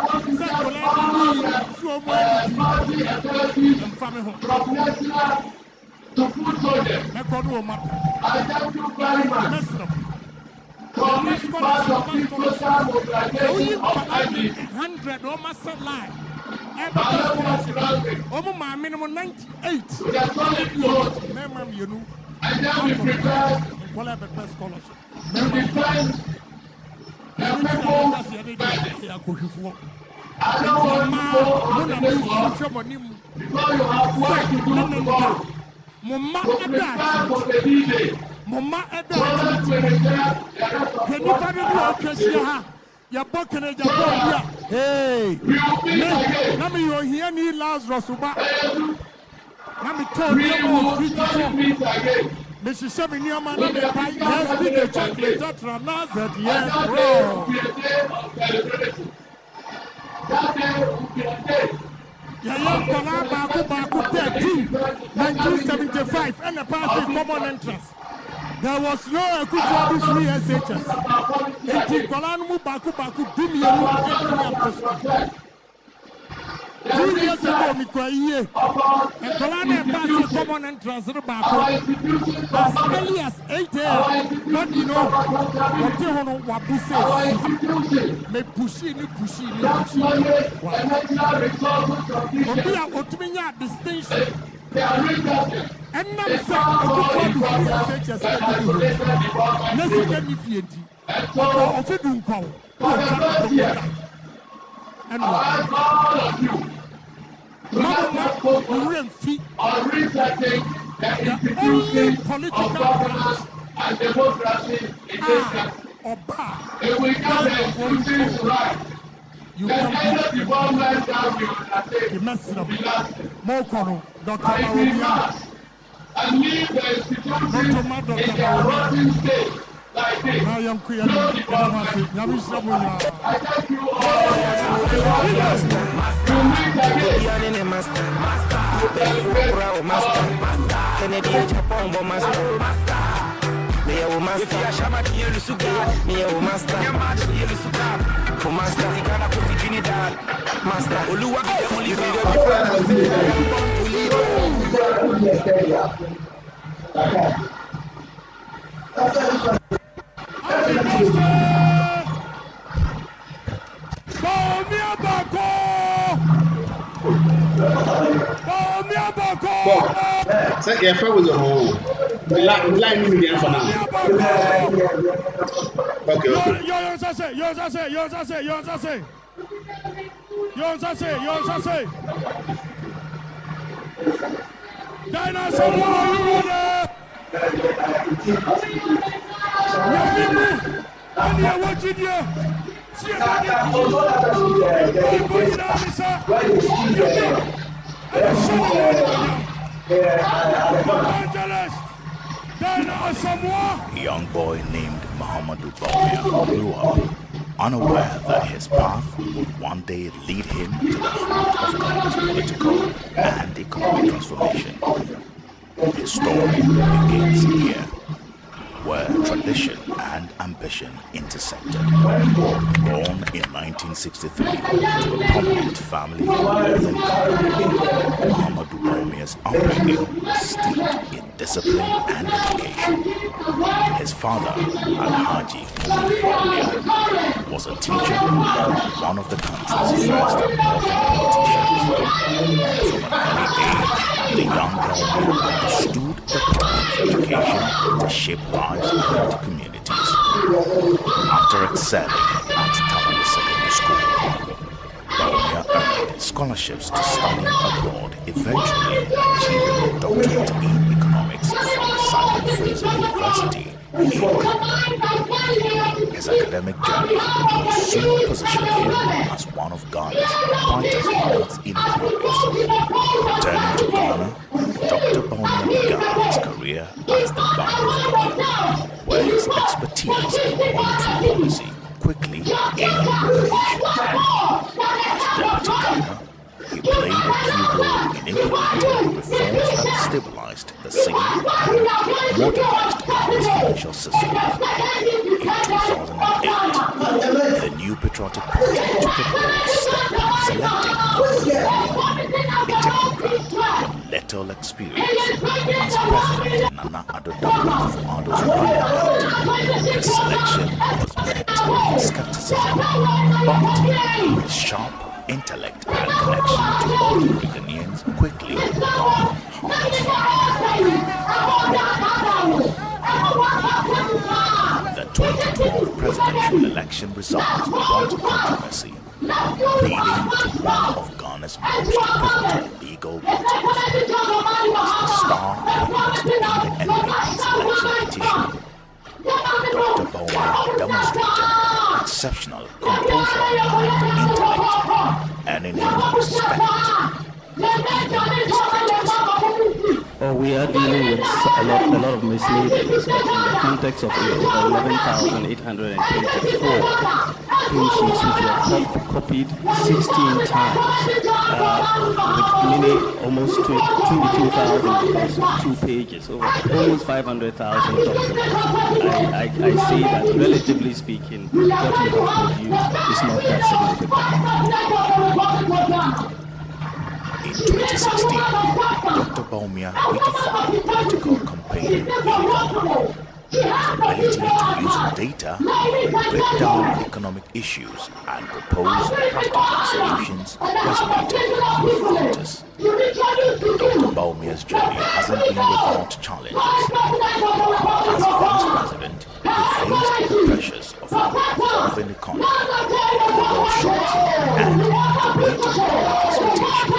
Speaker 4: want to thank all the party authorities from national to food soldiers. I thank you very much for this part of this social mobilization of ideas.
Speaker 1: 100 almost line. Minimum 98.
Speaker 4: We are solid goals. And then we prepare to defend the people. I don't want to go on the network because you have work to do tomorrow. To prepare for the D-Day.
Speaker 1: Hey, let me hear me Lazarus. Let me tell you about Mrs. Seminiama, yes, big chocolate, that's Nazareth, yes, bro.
Speaker 4: That day will be a day.
Speaker 1: Yayam Baku 13, 1975, and the party common entrance. There was no Akufo-Addo free SHS. Eti Kolanu Baku Dumienu Ekini Apostle. years ago, me cry ye. And Colana passed common entrance to the back. As early as 8 a.m. But you know, what you want to say, me pushy. What distinction. And not say, let's get me feet. What you do, call. And what? Mama, feet are resetting the only political party and democracy in this country. If we can do things right, you can any development that we undertake will be lasting. Dr. Maromia, and leave the institutions in their rotten state like this. No development. I thank you all.
Speaker 2: Say your friend was a hole. Line me there for now. Okay.
Speaker 7: A young boy named Muhammadu Bawumia grew up unaware that his path would one day lead him to the heart of Ghana's political and economic transformation. His story begins here, where tradition and ambition intersected. Born in 1963 to a prominent family in northern Ghana, Muhammadu Bawumia's upbringing was steeped in discipline and education. His father, Alhaji Muhammadu Bawumia, was a teacher and one of the country's first northern politicians. From an early age, the young Bawumia understood the power of education to shape lives and communities. After excelling at Tamale Secondary School, Bawumia earned scholarships to study abroad, eventually achieving a doctorate in economics from Simon Fraser University in Canada. His academic journey would soon position him as one of Ghana's brightest minds in economics. Returning to Ghana, Dr. Bawumia began his career as the Bank of Ghana, where his expertise in monetary policy quickly gained recognition. As Deputy Governor, he played a key role in implementing reforms that stabilized the city and modernized Ghana's financial system. In 2008, the New Patriotic Party took a bold step, selecting Dr. Bawumia, a technocrat with little experience, as President Nana Addo Dankwa Akufo-Addo's running mate. His selection was met with skepticism, but his sharp intellect and connection to ordinary Ghanaians quickly won hearts. The 2012 presidential election results brought controversy, leading to one of Ghana's most pivotal legal battles. As the star witnessed in the NPP's election petition, Dr. Bawumia demonstrated exceptional composure and intellect, earning him respect from even his critics.
Speaker 8: Oh, we are dealing with a lot of misleadings, but in the context of 11,824 pin sheets which were copied 16 times, with many almost 22,000 2 pages, over almost 500,000 documents. I say that relatively speaking, what you have produced is not that significant.
Speaker 7: 2016, Dr. Bawumia redefined political campaigning in Ghana. His ability to use data, break down economic issues, and propose practical solutions resonated with voters. Dr. Bawumia's journey hasn't been without challenges. As Vice President, he faced the pressures of an evolving economy, global shocks, and the weight of public expectations.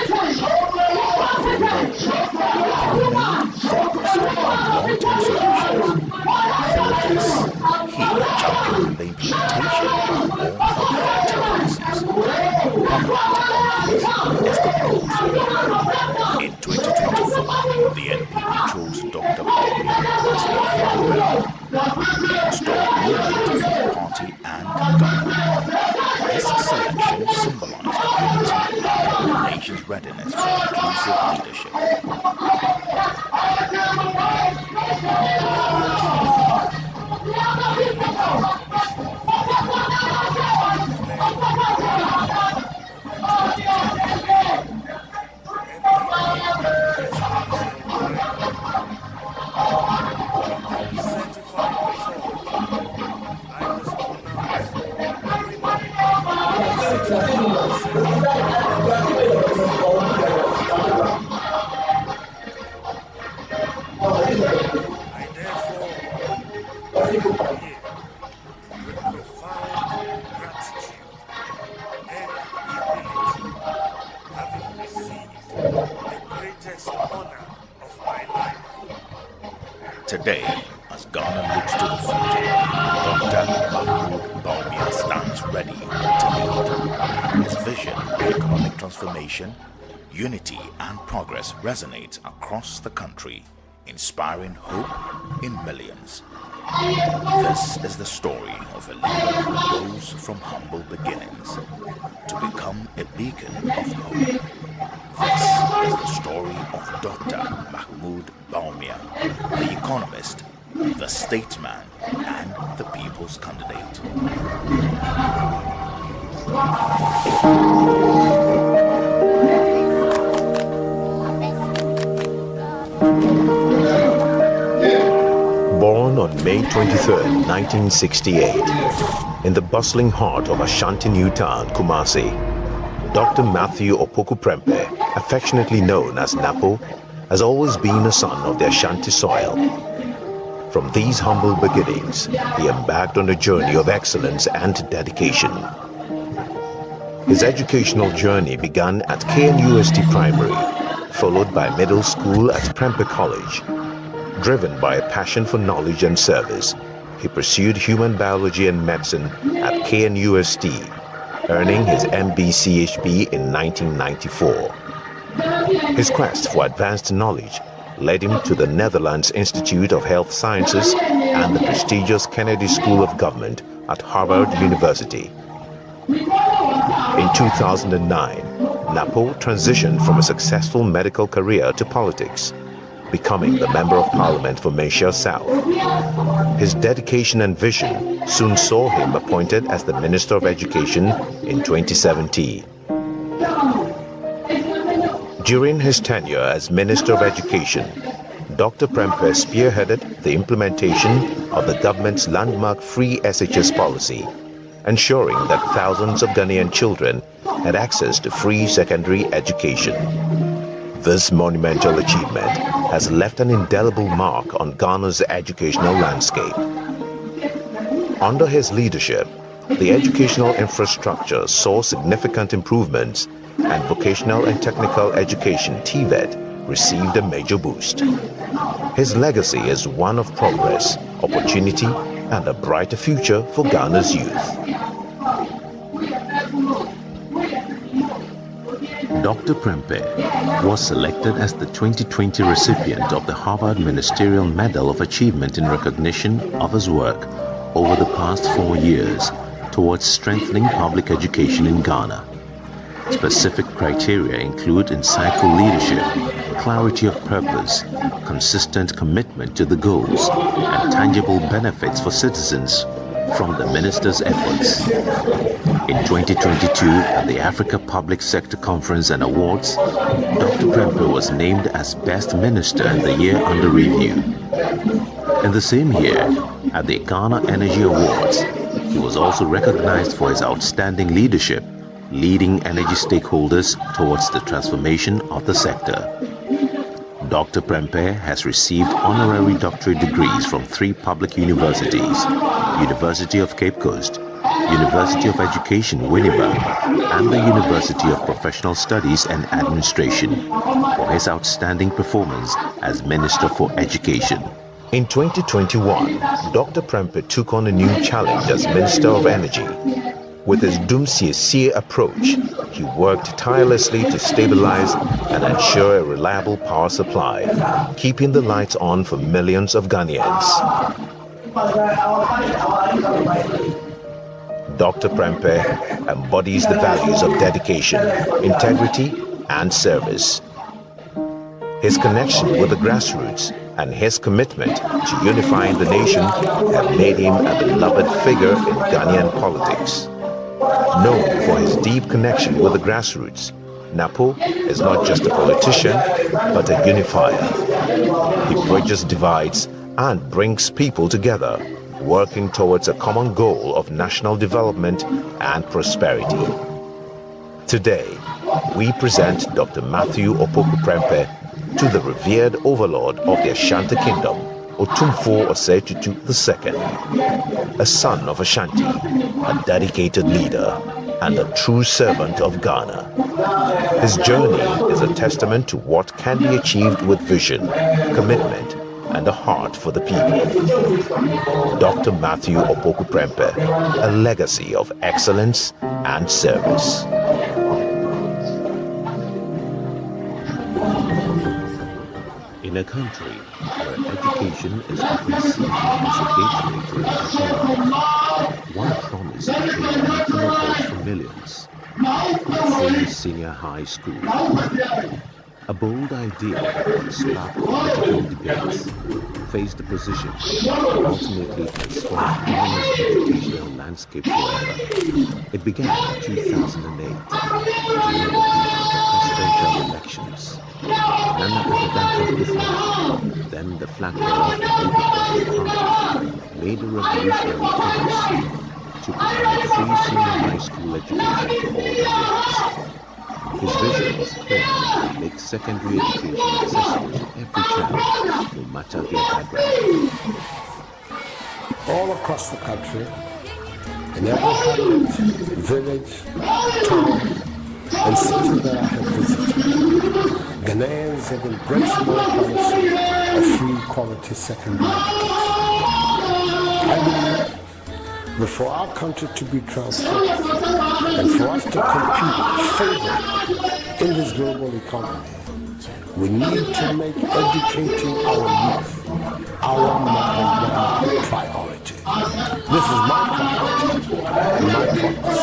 Speaker 7: But through it all, he remained focused on long-term solutions. Through this, he championed the implementation of more than 30 policies. Prominent among these is the Goals Bill. In 2024, the NPP chose Dr. Bawumia as their flag bearer, a historic moment for the party and Ghana. His selection symbolized unity and the nation's readiness for inclusive leadership. Today, as Ghana looks to the future, Dr. Mahmoud Bawumia stands ready to lead. His vision of economic transformation, unity and progress resonates across the country, inspiring hope in millions. This is the story of a leader who rose from humble beginnings to become a beacon of hope. This is the story of Dr. Mahmoud Bawumia, the economist, the statesman, and the people's candidate.
Speaker 9: Born on May 23, 1968, in the bustling heart of Ashanti New Town, Kumasi, Dr. Matthew Opoku Prempeh, affectionately known as Napo, has always been a son of the Ashanti soil. From these humble beginnings, he embarked on a journey of excellence and dedication. His educational journey began at KNUST Primary, followed by middle school at Prempeh College. Driven by a passion for knowledge and service, he pursued human biology and medicine at KNUST, earning his MB.CHB in 1994. His quest for advanced knowledge led him to the Netherlands Institute of Health Sciences and the prestigious Kennedy School of Government at Harvard University. In 2009, Napo transitioned from a successful medical career to politics, becoming the Member of Parliament for Mayshire South. His dedication and vision soon saw him appointed as the Minister of Education in 2017. During his tenure as Minister of Education, Dr. Prempeh spearheaded the implementation of the government's landmark free SHS policy, ensuring that thousands of Ghanaian children had access to free secondary education. This monumental achievement has left an indelible mark on Ghana's educational landscape. Under his leadership, the educational infrastructure saw significant improvements, and vocational and technical education (TVET) received a major boost. His legacy is one of progress, opportunity, and a brighter future for Ghana's youth. Dr. Prempeh was selected as the 2020 recipient of the Harvard Ministerial Medal of Achievement in recognition of his work over the past 4 years towards strengthening public education in Ghana. Specific criteria include insightful leadership, clarity of purpose, consistent commitment to the goals, and tangible benefits for citizens from the minister's efforts. In 2022, at the Africa Public Sector Conference and Awards, Dr. Prempeh was named as Best Minister in the year under review. In the same year, at the Ghana Energy Awards, he was also recognized for his outstanding leadership, leading energy stakeholders towards the transformation of the sector. Dr. Prempeh has received honorary doctorate degrees from 3 public universities, University of Cape Coast, University of Education, Winneba, and the University of Professional Studies and Administration for his outstanding performance as Minister for Education. In 2021, Dr. Prempeh took on a new challenge as Minister of Energy. With his Dumsie approach, he worked tirelessly to stabilize and ensure a reliable power supply, keeping the lights on for millions of Ghanaians. Dr. Prempeh embodies the values of dedication, integrity, and service. His connection with the grassroots and his commitment to unifying the nation have made him a beloved figure in Ghanaian politics. Known for his deep connection with the grassroots, Napo is not just a politician, but a unifier. He bridges divides and brings people together, working towards a common goal of national development and prosperity. Today, we present Dr. Matthew Opoku Prempeh to the revered overlord of the Ashanti Kingdom, Otumfuo Osei Tutu II, a son of Ashanti, a dedicated leader, and a true servant of Ghana. His journey is a testament to what can be achieved with vision, commitment, and a heart for the people. Dr. Matthew Opoku Prempeh, a legacy of excellence and service. In a country where education is often seen as a gateway to a better life, one promise became a beacon of hope for millions: free senior high school. A bold idea that sparked political debates, faced opposition, and ultimately transformed Ghana's educational landscape forever. It began in 2008, during the heat of the presidential elections. Nana Addo Dankwa, then the flag bearer of the Democratic Party, made a revolutionary promise to provide free senior high school education to all Ghanaians. His vision was clear: to make secondary education accessible to every child, no matter their background.
Speaker 10: All across the country, in every hamlet, village, town, and city that I have visited, Ghanaians have embraced my policy of free quality secondary education. I believe that for our country to be transformed and for us to compete favorably in this global economy, we need to make educating our youth our number 1 priority. This is my priority and my promise,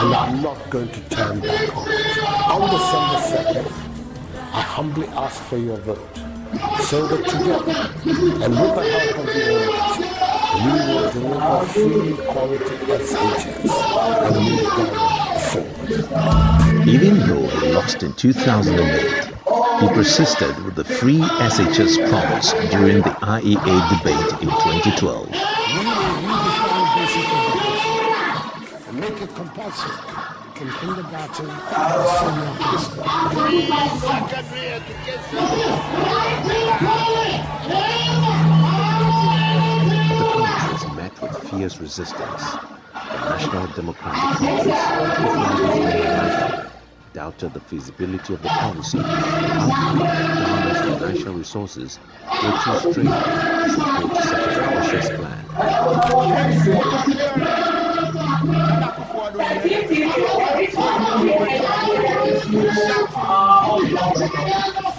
Speaker 10: and I'm not going to turn back on it. On December 2nd, I humbly ask for your vote, so that together, and with the help of the Almighty, we will deliver free quality SHS and move Ghana forward.
Speaker 9: Even though he lost in 2008, he persisted with the free SHS promise during the IEA debate in 2012.
Speaker 10: We will redefine basic education and make it compulsory from kindergarten to senior high school. Secondary education.
Speaker 9: The promise was met with fierce resistance. The National Democratic Congress, doubted the feasibility of the policy, arguing that Ghana's financial resources were too strained to support such an ambitious plan.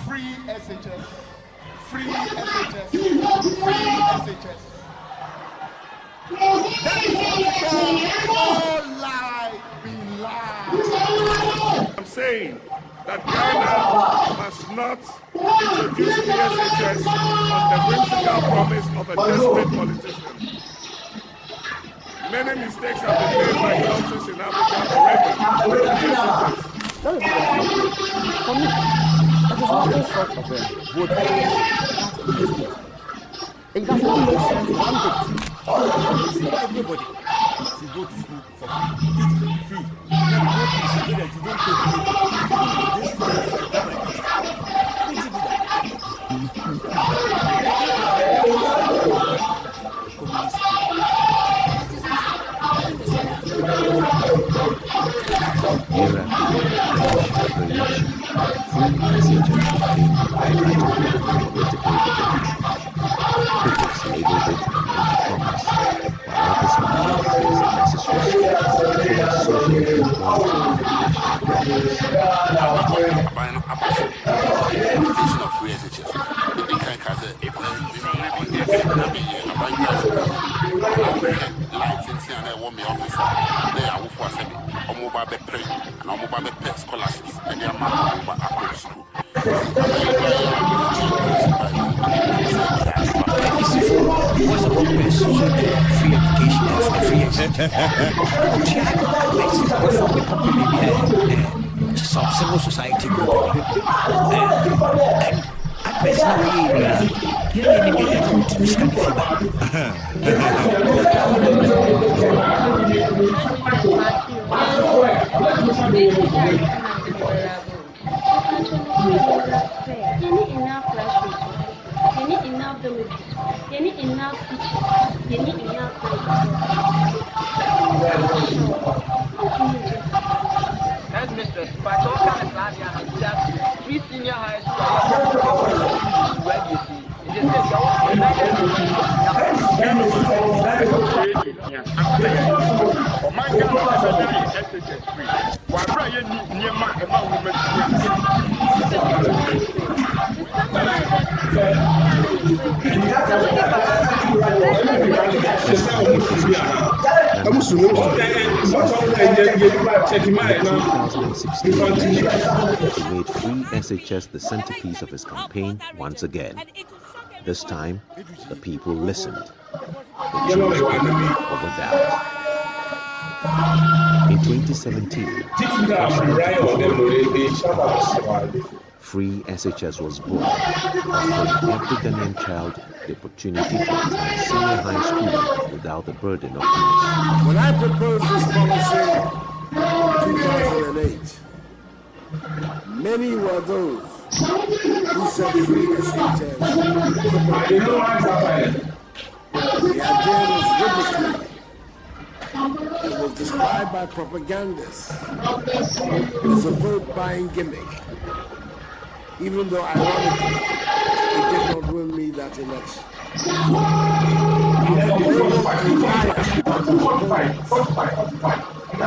Speaker 4: Free SHS, free SHS, free SHS. That is all lie be lie. I'm saying that Ghana must not introduce the SHS on the whimsical promise of a desperate politician. Many mistakes have been made by countries in Africa already.
Speaker 11: For me, it is nothing short of a vote. It does not make sense one bit. See, everybody should go to school for free. It's free. Then what you should do that you don't pay anything. This student should come and eat. Who should do that?
Speaker 9: Year after year, revolution, free messages became a battleground for political debate. Critics labeled it anti-commerce, while others believed it was a necessary step towards social equality and national progress.
Speaker 12: Free education and free education. Some civil society group.
Speaker 13: Enough classrooms. You need enough dormitories. You need enough teachers. You need enough
Speaker 14: Headmistress, but all kind of class here has just 3 senior high school where you see. It is
Speaker 9: he made free SHS the centerpiece of his campaign once again. This time, the people listened. They chose him over doubt. In 2017, free SHS was born, offering every Ghanaian child the opportunity to attend senior high school without the burden of fees.
Speaker 1: When I proposed this policy in 2008, many were those who said free SHS could not be done. The idea was ridiculed. It was described by propagandists as a vote-buying gimmick. Even though, ironically, it did not win me that election.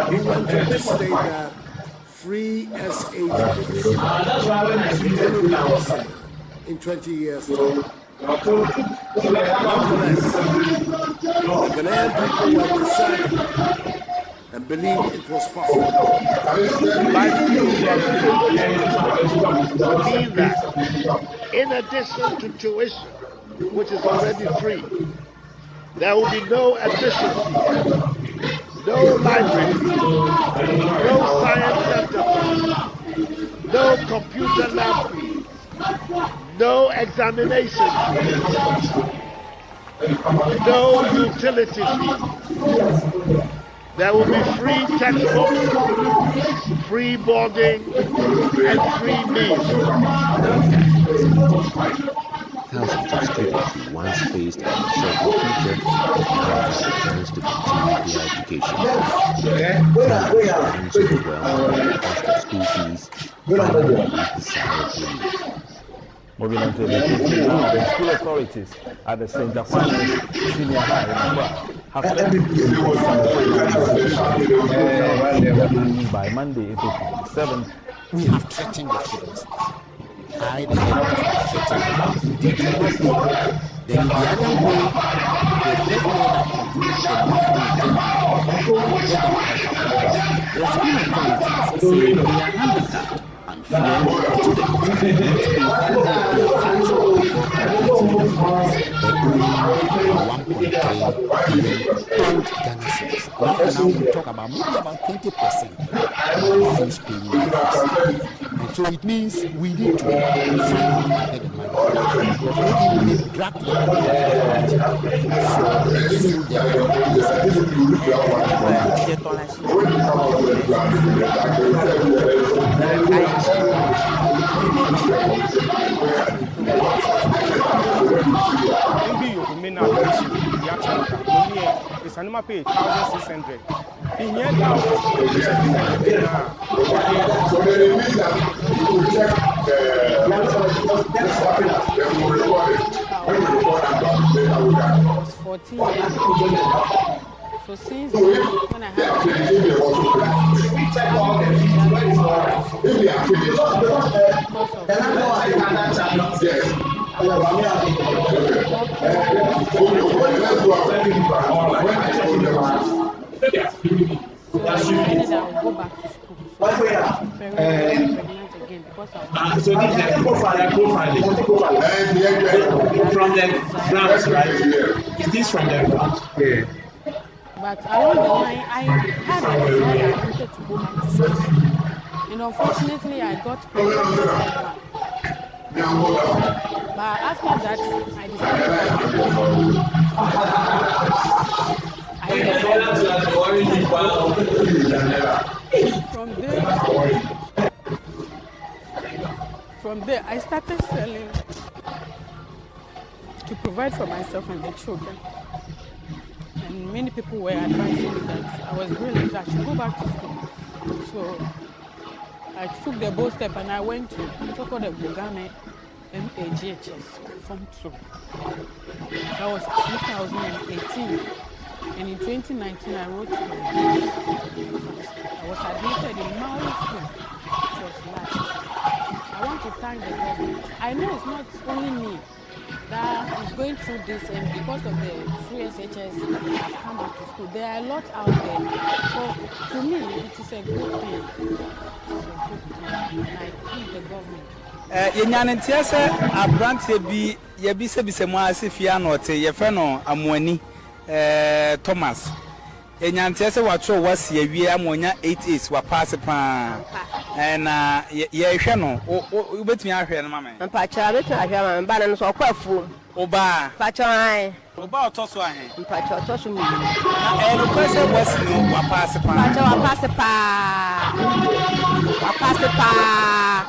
Speaker 1: He went on to state that free SHS will be possible in 20 years' time. Nonetheless, the Ghanaian people were decided and believed it was possible.
Speaker 15: Mean that in addition to tuition, which is already free, there will be no admission fee, no library, no science center, no computer lab fee, no examination fee, no utility fee. There will be free textbooks, free boarding, and free meals.
Speaker 9: Thousands of students who once faced an uncertain future now have the chance to continue their education. Families overwhelmed by the cost of school fees finally breathe the sigh of relief.
Speaker 16: Moving on to education now, the school authorities at the St. Aquinas Senior High in Accra have said by Monday, April 27th.
Speaker 12: We have threatened the students. I, the headmaster, threatened them. They do not go. Then the other way, they let know that the school authorities say they are handicapped and Now we talk about maybe about 20% of finish paying their fees. And so it means we need to find a way to get the money. Because maybe they drag the community for still
Speaker 17: it's an pay 1,600. In year now,
Speaker 6: was 14 years. So since when I had go back to school. So I'm pregnant again because I was
Speaker 4: so this is from the ground, right? Is this from the ground? Yeah.
Speaker 6: But along the line, I had a desire I wanted to go back to school. And unfortunately, I got pregnant with my But after that, I decided From there, I started selling to provide for myself and the children. And many people were advising me that I was brilliant, that I should go back to school. So I took the bold step and I went to the Bugame MAGHS Form 2. That was 2018. And in 2019, I wrote my thesis. I was admitted in Maui School, which was last. I want to thank the government. I know it's not only me that is going through this, and because of the free SHS, I've come back to school. There are a lot out there. So to me, it is a good thing. And I thank the government.
Speaker 18: Yenyanentia se abrantie bi ye bi se bisemu ase fia na ote ye fe no Amuani Thomas. Yenyanentia se watro wasi awie amonya 88 wa pass pa. Na ye hwe no obetumi ahwe no mama.
Speaker 19: Mpacha betu ahwe mama ba na so kwafu.
Speaker 18: Oba.
Speaker 19: Pacha ai.
Speaker 18: Oba otoso ahe.
Speaker 19: Mpacha otoso mi.
Speaker 18: Na no kwese wasi no wa pass pa.
Speaker 19: Pacha wa pass pa. Wa pass pa.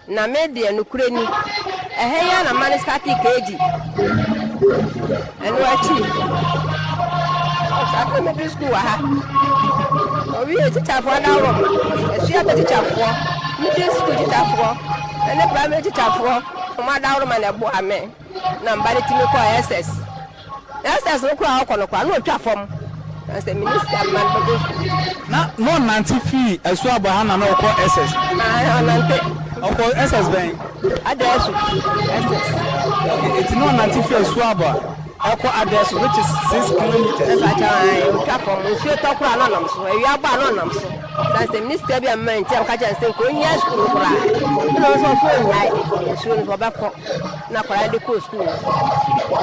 Speaker 19: Na media nukure ni ya na mani static eji enu achi sabe me school wa ha obi e teacher for na wo esu ya teacher for middle school teacher for ene primary teacher for ma da wo ma na bo ame na mbale timi ko SS no ko akọ kwa na otwa fom as the minister man go
Speaker 18: na no nanti fi esu abaha na ko SS
Speaker 19: na nante
Speaker 18: Oko SS ben
Speaker 19: address SS
Speaker 18: okay it's no nanti fi esu aba eko address which is 6 kilometers
Speaker 19: Twa from Nsuo Tokura no nam so ewi agba no nam so that's the minister bi amman ti am ka chan say ko nya school kura no so so nyai Nsuo no ba ko na kwara de ko school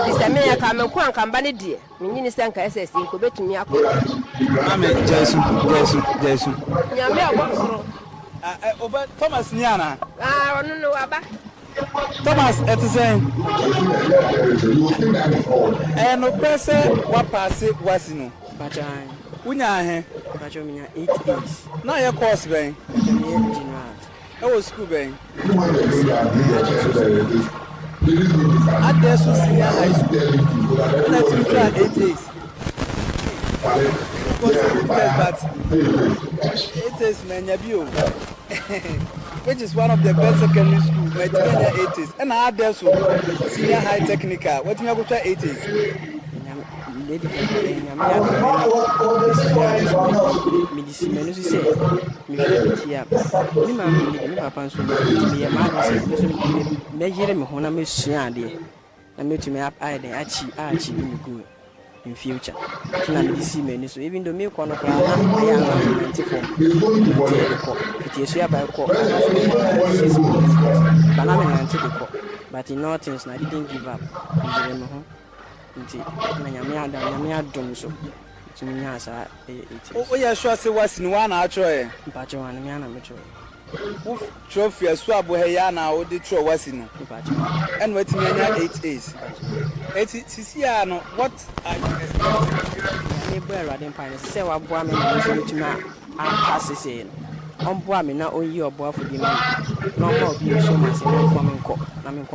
Speaker 19: this time ya ka me ko anka mba ne die menyini se anka SS ko betumi akọ
Speaker 18: amen Jesus
Speaker 19: nyame agbo
Speaker 18: Oba Thomas Niana.
Speaker 19: No aba.
Speaker 18: Thomas etisen. No pese wa pass wasino.
Speaker 19: Bajai.
Speaker 18: Unya ahe.
Speaker 19: Bajo minya 8 days.
Speaker 18: Na ye course ben.
Speaker 19: General.
Speaker 18: E was school ben. Adesu senior high school. Na try 8 days. But it is Menyabio, which is one of the best secondary schools, my 80s. And I had there so senior high technical. What do you go to 80s?
Speaker 20: in future. So na me see me so even though me ko no kra na I am 94. It is here by call. But I'm 94. But in all things I didn't give up.
Speaker 18: Oh, yeah, sure. Say what's in one actually.
Speaker 20: But you want me and I'm
Speaker 18: trophy as well, Bohayana, or the true was in. And what 8 days. It's what I
Speaker 20: didn't find say what woman to my passes in. On Boami, not only your boy for the man. No more being so much from court. I'm in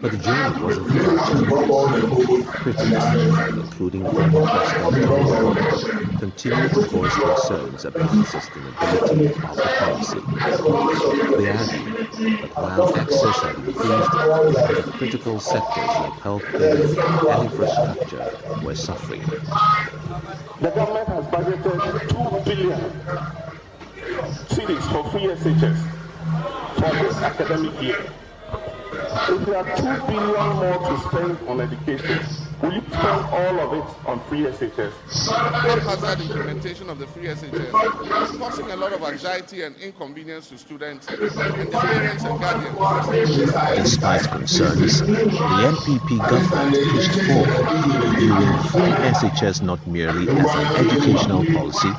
Speaker 9: But the journey wasn't without critics, including former President John Mahama, continued to voice concerns about the sustainability of the policy. They argued that while access had increased, the critical sectors like healthcare and infrastructure were suffering.
Speaker 21: The government has budgeted 2 billion cedis for free SHS for this academic year. If there are 2 billion more to spend on education, will you spend all of it on free SHS?
Speaker 22: Hazard implementation of the free SHS is causing a lot of anxiety and inconvenience to students and their parents and guardians.
Speaker 9: Despite concerns, the NPP government pushed forward, viewing free SHS not merely as an educational policy,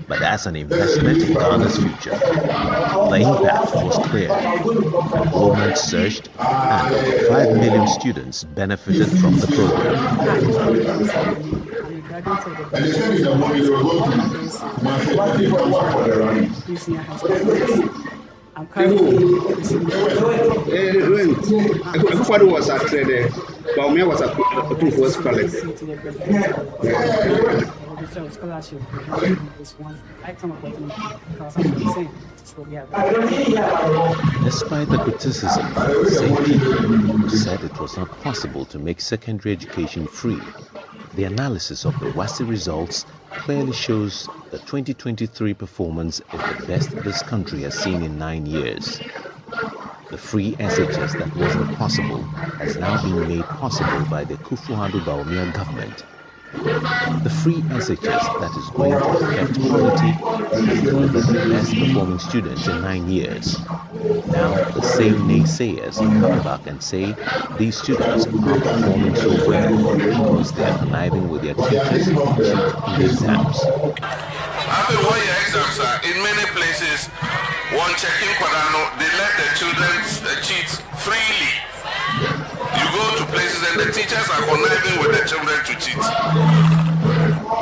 Speaker 9: but as an investment in Ghana's future. The impact was clear. Enrollment surged, and over 5 million students benefited from the program.
Speaker 23: I'm currently everybody was at the Baumia was at the first college. Scholarship is one item of because I'm saying
Speaker 9: despite the criticism from the same people who said it was not possible to make secondary education free, the analysis of the WASSCE results clearly shows the 2023 performance is the best this country has seen in 9 years. The free SHS that wasn't possible has now been made possible by the Kufuor Bawumia government. The free SHS that is going to affect quality has delivered the best performing students in 9 years. Now the same naysayers come back and say these students are performing so well because they are conniving with their teachers to cheat in the exams.
Speaker 24: After 1 year exams in many places, one checking Quadano, they let the children cheat freely. You go to places and the teachers are conniving with the children to cheat.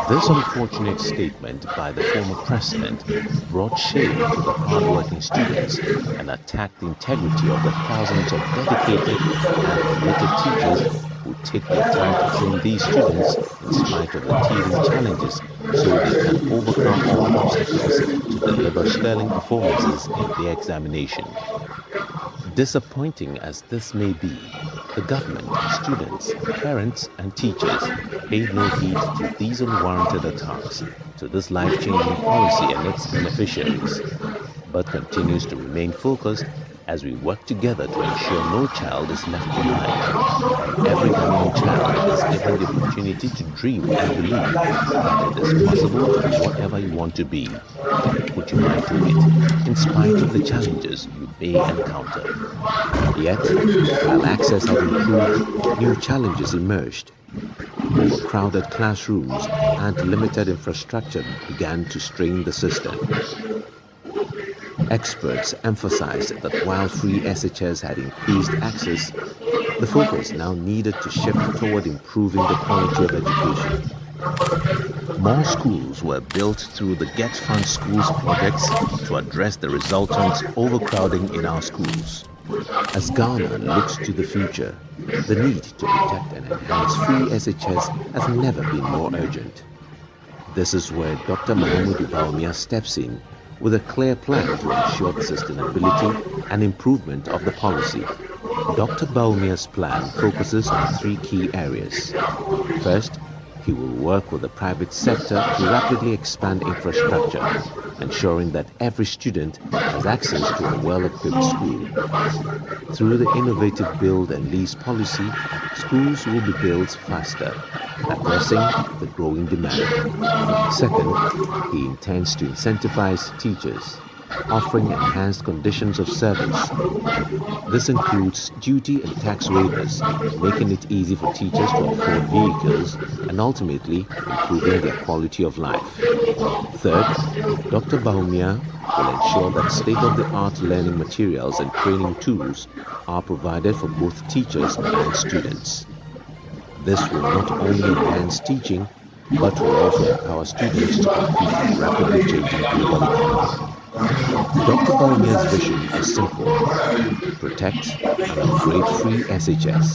Speaker 9: This unfortunate statement by the former president brought shame to the hard-working students and attacked the integrity of the thousands of dedicated and committed teachers who take their time to train these students in spite of the teething challenges so they can overcome all obstacles to deliver sterling performances in their examination. Disappointing as this may be, the government, students, parents, and teachers paid no heed to these unwarranted attacks to this life-changing policy and its beneficiaries, but continues to remain focused as we work together to ensure no child is left behind, and every Ghanaian child is given the opportunity to dream and believe that it is possible to be whatever you want to be, if you put your mind to it, in spite of the challenges you may encounter. Yet, while access had improved, new challenges emerged. Overcrowded classrooms and limited infrastructure began to strain the system. Experts emphasized that while free SHS had increased access, the focus now needed to shift toward improving the quality of education. More schools were built through the Get Fund Schools projects to address the resultant overcrowding in our schools. As Ghana looks to the future, the need to protect and enhance free SHS has never been more urgent. This is where Dr. Mahamudu Bawumia steps in with a clear plan to ensure the sustainability and improvement of the policy. Dr. Bawumia's plan focuses on 3 key areas. First, he will work with the private sector to rapidly expand infrastructure, ensuring that every student has access to a well-equipped school. Through the innovative build and lease policy, schools will be built faster, addressing the growing demand. Second, he intends to incentivize teachers, offering enhanced conditions of service. This includes duty and tax waivers, making it easy for teachers to afford vehicles and ultimately improving their quality of life. Third, Dr. Bawumia will ensure that state-of-the-art learning materials and training tools are provided for both teachers and students. This will not only enhance teaching, but will also empower students to compete in rapidly changing global economy. Dr. Bawumia's vision is simple: protect and upgrade free SHS.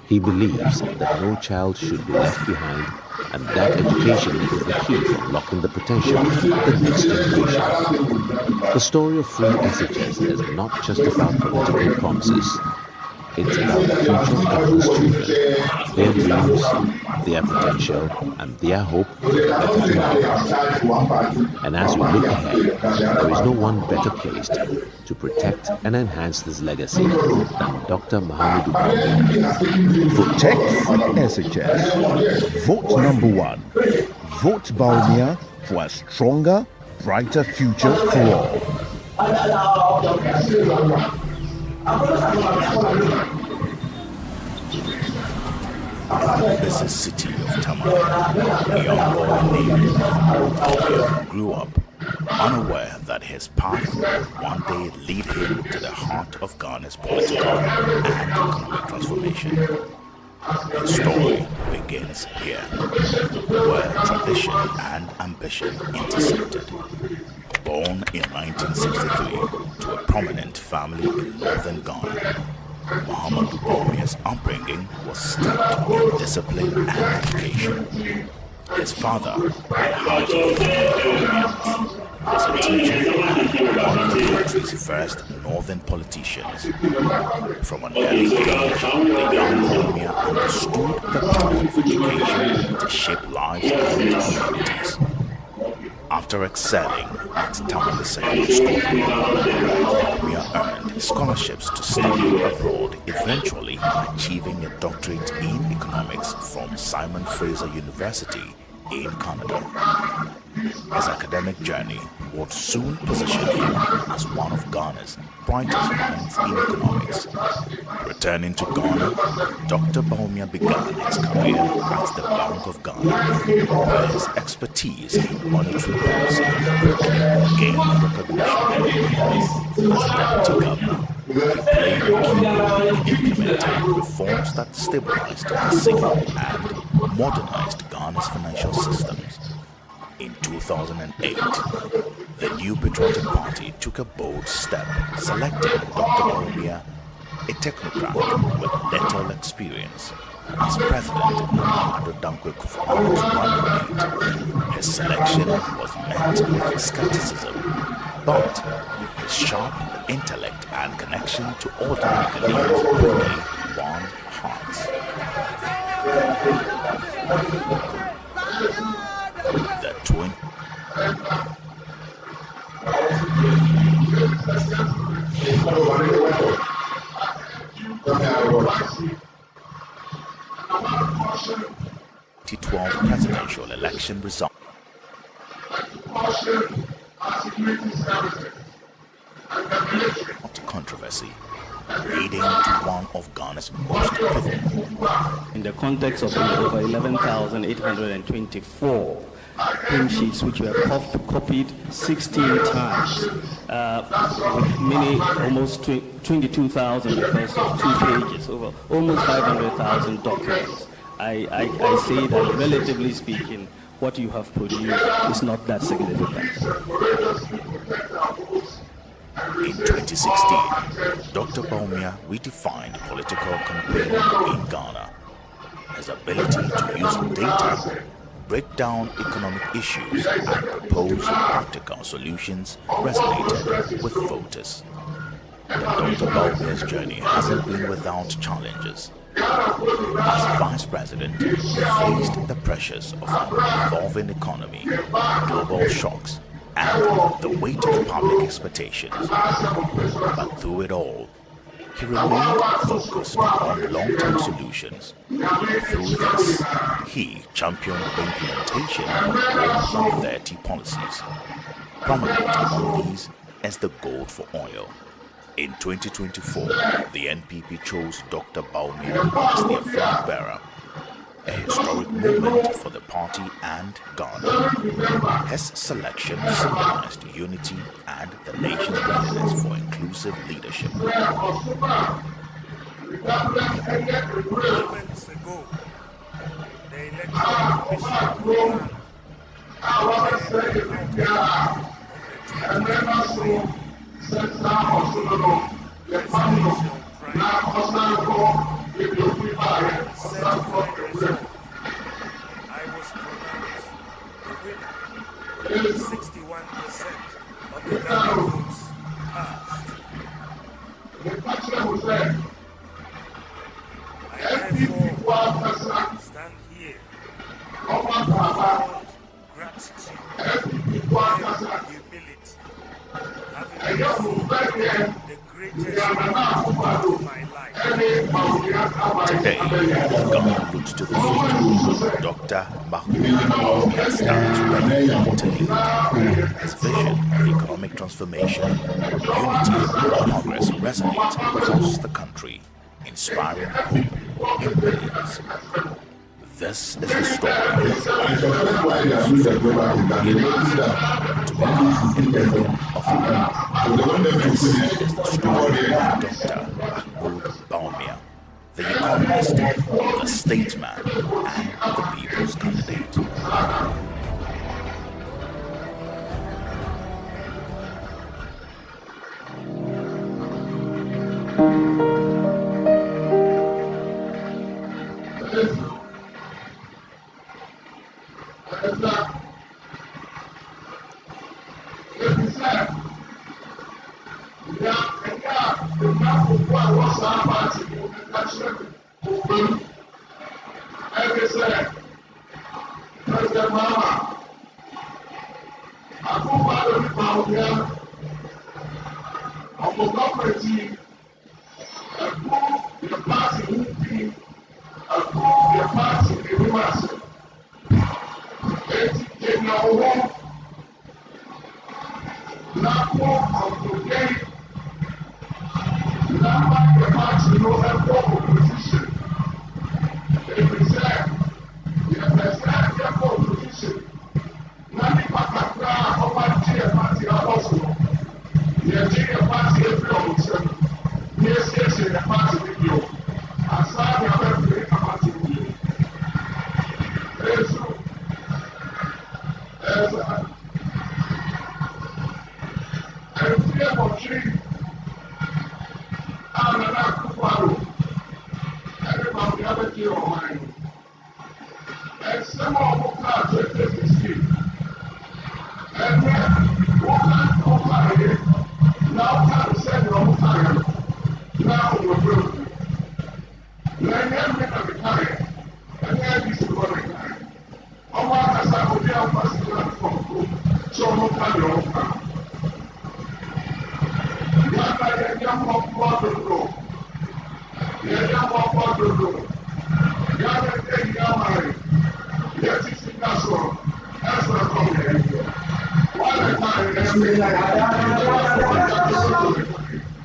Speaker 9: He believes that no child should be left behind and that education is the key to unlocking the potential of the next generation. The story of free SHS is not just about political promises. It's about the future of Ghana's children, their dreams, their potential, and their hope for a better tomorrow. And as we look ahead, there is no one better placed to protect and enhance this legacy than Dr. Mahamudu Bawumia.
Speaker 7: Protect free SHS. Vote number 1. Vote Bawumia for a stronger, brighter future for all. In the busy city of Tamale, a young boy named Mahamudu Bawumia grew up unaware that his path would one day lead him to the heart of Ghana's political and economic transformation. His story begins here, where tradition and ambition intersected. Born in 1963 to a prominent family in northern Ghana, Mahamudu Bawumia's upbringing was steeped in discipline and education. His father, Alhaji Bawumia, was a teacher and one of the country's first northern politicians. From an early age, the young Bawumia understood the power of education to shape lives and communities. After excelling at Tamale Secondary School, Bawumia earned scholarships to study abroad, eventually achieving a doctorate in economics from Simon Fraser University in Canada. His academic journey would soon position him as one of Ghana's brightest minds in economics. Returning to Ghana, Dr. Bawumia began his career at the Bank of Ghana, where his expertise in monetary policy gained recognition. As Deputy Governor, he played a key role in implementing reforms that stabilized the single and modernized Ghana's financial systems. In 2008, the New Patriotic Party took a bold step, selecting Dr. Bawumia, a technocrat with little experience, as President Nana Addo Dankwa Akufo-Addo's running mate. His selection was met with skepticism, but his sharp intellect and connection to ordinary Ghanaians quickly won hearts. The twin. The 2012 presidential election result. Controversy, leading to one of Ghana's most pivotal.
Speaker 2: In the context of over 11,824 hymn sheets which were copied 16 times, with many, almost 22,000 because of 2 pages, over almost 500,000 documents. I say that relatively speaking, what you have produced is not that significant.
Speaker 7: In 2016, Dr. Bawumia redefined political campaigning in Ghana. His ability to use data, break down economic issues, and propose practical solutions resonated with voters. But Dr. Bawumia's journey hasn't been without challenges. As vice president, he faced the pressures of an evolving economy, global shocks, and the weight of public expectations. But through it all, he remained focused on long-term solutions. Through this, he championed the implementation of more than 30 policies. Prominent among these is the Gold for Oil. In 2024, the NPP chose Dr. Bawumia as their flag bearer, a historic moment for the party and Ghana. His selection symbolized unity and the nation's readiness for inclusive leadership.
Speaker 3: Moments ago, the Electoral Commission of I was pronounced the winner. 61% of the valid votes cast. I therefore stand here with profound gratitude and humility, having received the greatest honor of my life.
Speaker 7: Today, Ghana looks to the future. Dr. Mahmoud Bawumia stands ready to lead. His vision of economic transformation, unity, and progress resonates across the country, inspiring hope in millions. This is the story of beginnings to become a beacon of hope. This is the story of Dr. Mahmoud Bawumia, the economist, the statesman, and the people's candidate.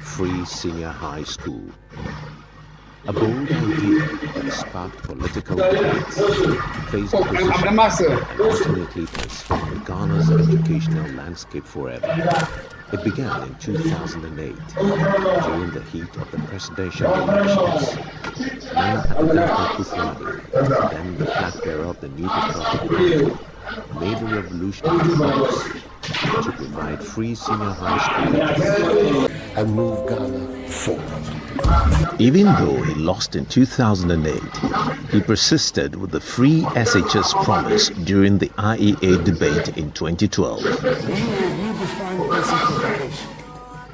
Speaker 7: Free Senior High School. A bold idea that sparked political debates, faced opposition, and ultimately transformed Ghana's educational landscape forever. It began in 2008, during the heat of the presidential elections. Nana Addo Akufo-Addo, then the flag bearer of the new patriotic party, made a revolutionary promise to provide free senior high school education
Speaker 12: and move Ghana forward.
Speaker 9: Even though he lost in 2008, he persisted with the free SHS promise during the IEA debate in 2012.
Speaker 1: We define basic education.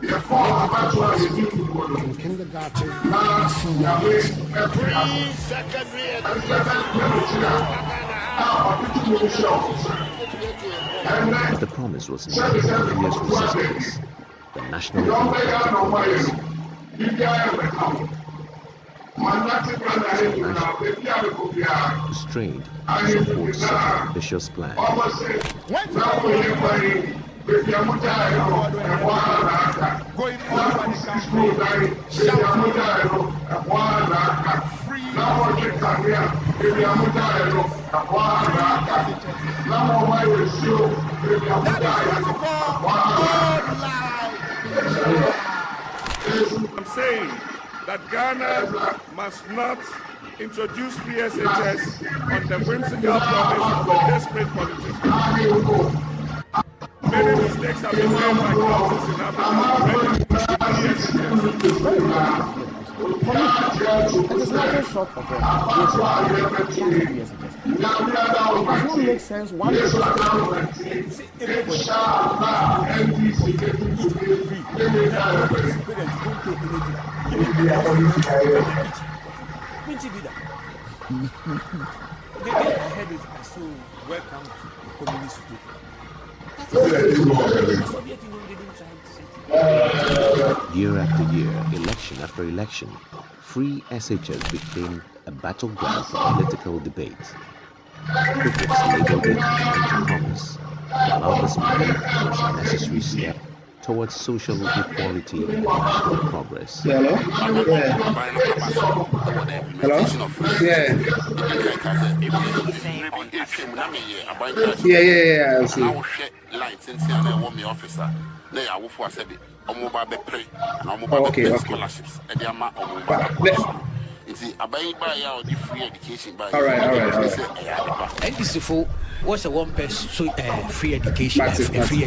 Speaker 12: from kindergarten to senior high school.
Speaker 15: Pre-secondary
Speaker 9: But the promise was met with fierce resistance. The National Democratic Congress. Strained to support such an ambitious plan.
Speaker 21: I'm saying that Ghana must not introduce free SHS on the whimsical promise of a desperate politician. Many mistakes have been made by countries in Africa with free SHS.
Speaker 12: For me, it is nothing short of a great SHS. It does not make sense one
Speaker 9: Year after year, election after election, free SHS became a battleground for political debate. Critics labeled it an empty promise, while others believed it was a necessary step towards social equality and national progress.
Speaker 5: Hello? Yeah. I see. Okay. All right.
Speaker 8: And this is for what's a one person free education? Free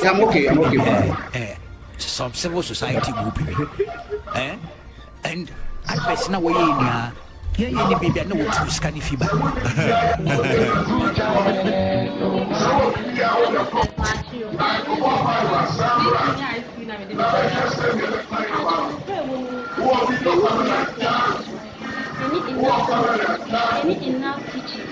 Speaker 5: I'm okay.
Speaker 8: Some civil society group, and I person away in here, you need to know what to scan if you back.
Speaker 13: Any enough teaching.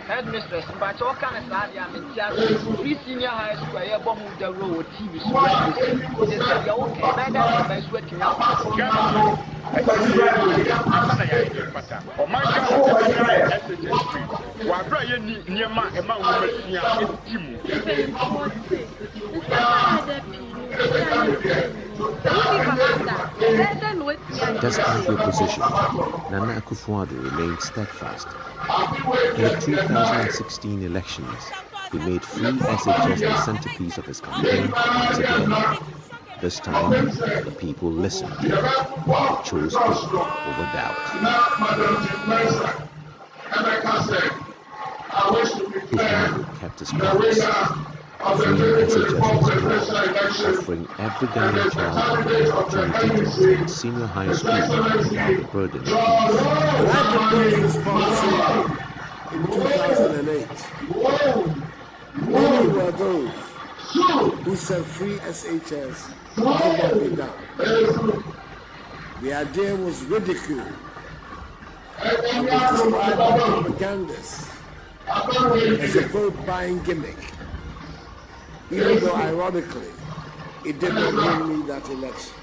Speaker 14: Headmistress, but all kind of study I'm in just free senior high school. I have bomb the road TV. So they said, okay, I got my sweating out.
Speaker 9: Despite the opposition, Nana Akufo-Addo remained steadfast. In the 2016 elections, he made free SHS the centerpiece of his campaign once again. This time, the people listened. They chose hope over doubt. Akufo-Addo kept his promise. Free SHS was born, offering every Ghanaian child the opportunity to attend senior high school without the burden of fees.
Speaker 1: I proposed this policy in 2008. Many were those who said free SHS could not be done. The idea was ridiculed and was described by propagandists as a vote-buying gimmick. Even though, ironically, it did not win me that election.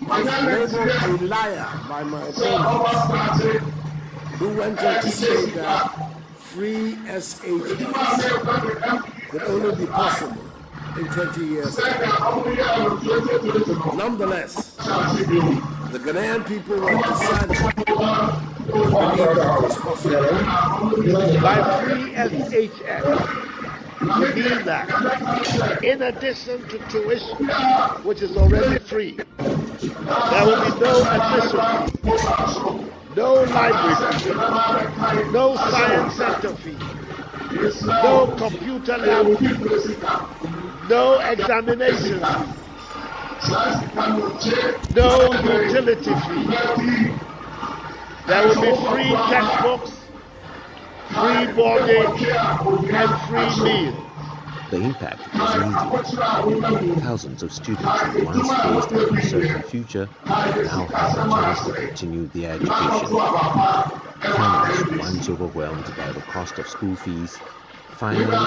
Speaker 1: I was labeled a liar by my opponents, who went on to say that free SHS could only be possible in 20 years' time. Nonetheless, the Ghanaian people were decided to believe that it was possible.
Speaker 15: By free SHS, we mean that in addition to tuition, which is already free, there will be no admission fee, no library fee, no science center fee, no computer lab fee, no examination fee, no utility fee. There will be free textbooks, free mortgage, and free meal.
Speaker 9: The impact was immediate. Thousands of students who once faced an uncertain future now have a chance to continue their education. Families once overwhelmed by the cost of school fees finally.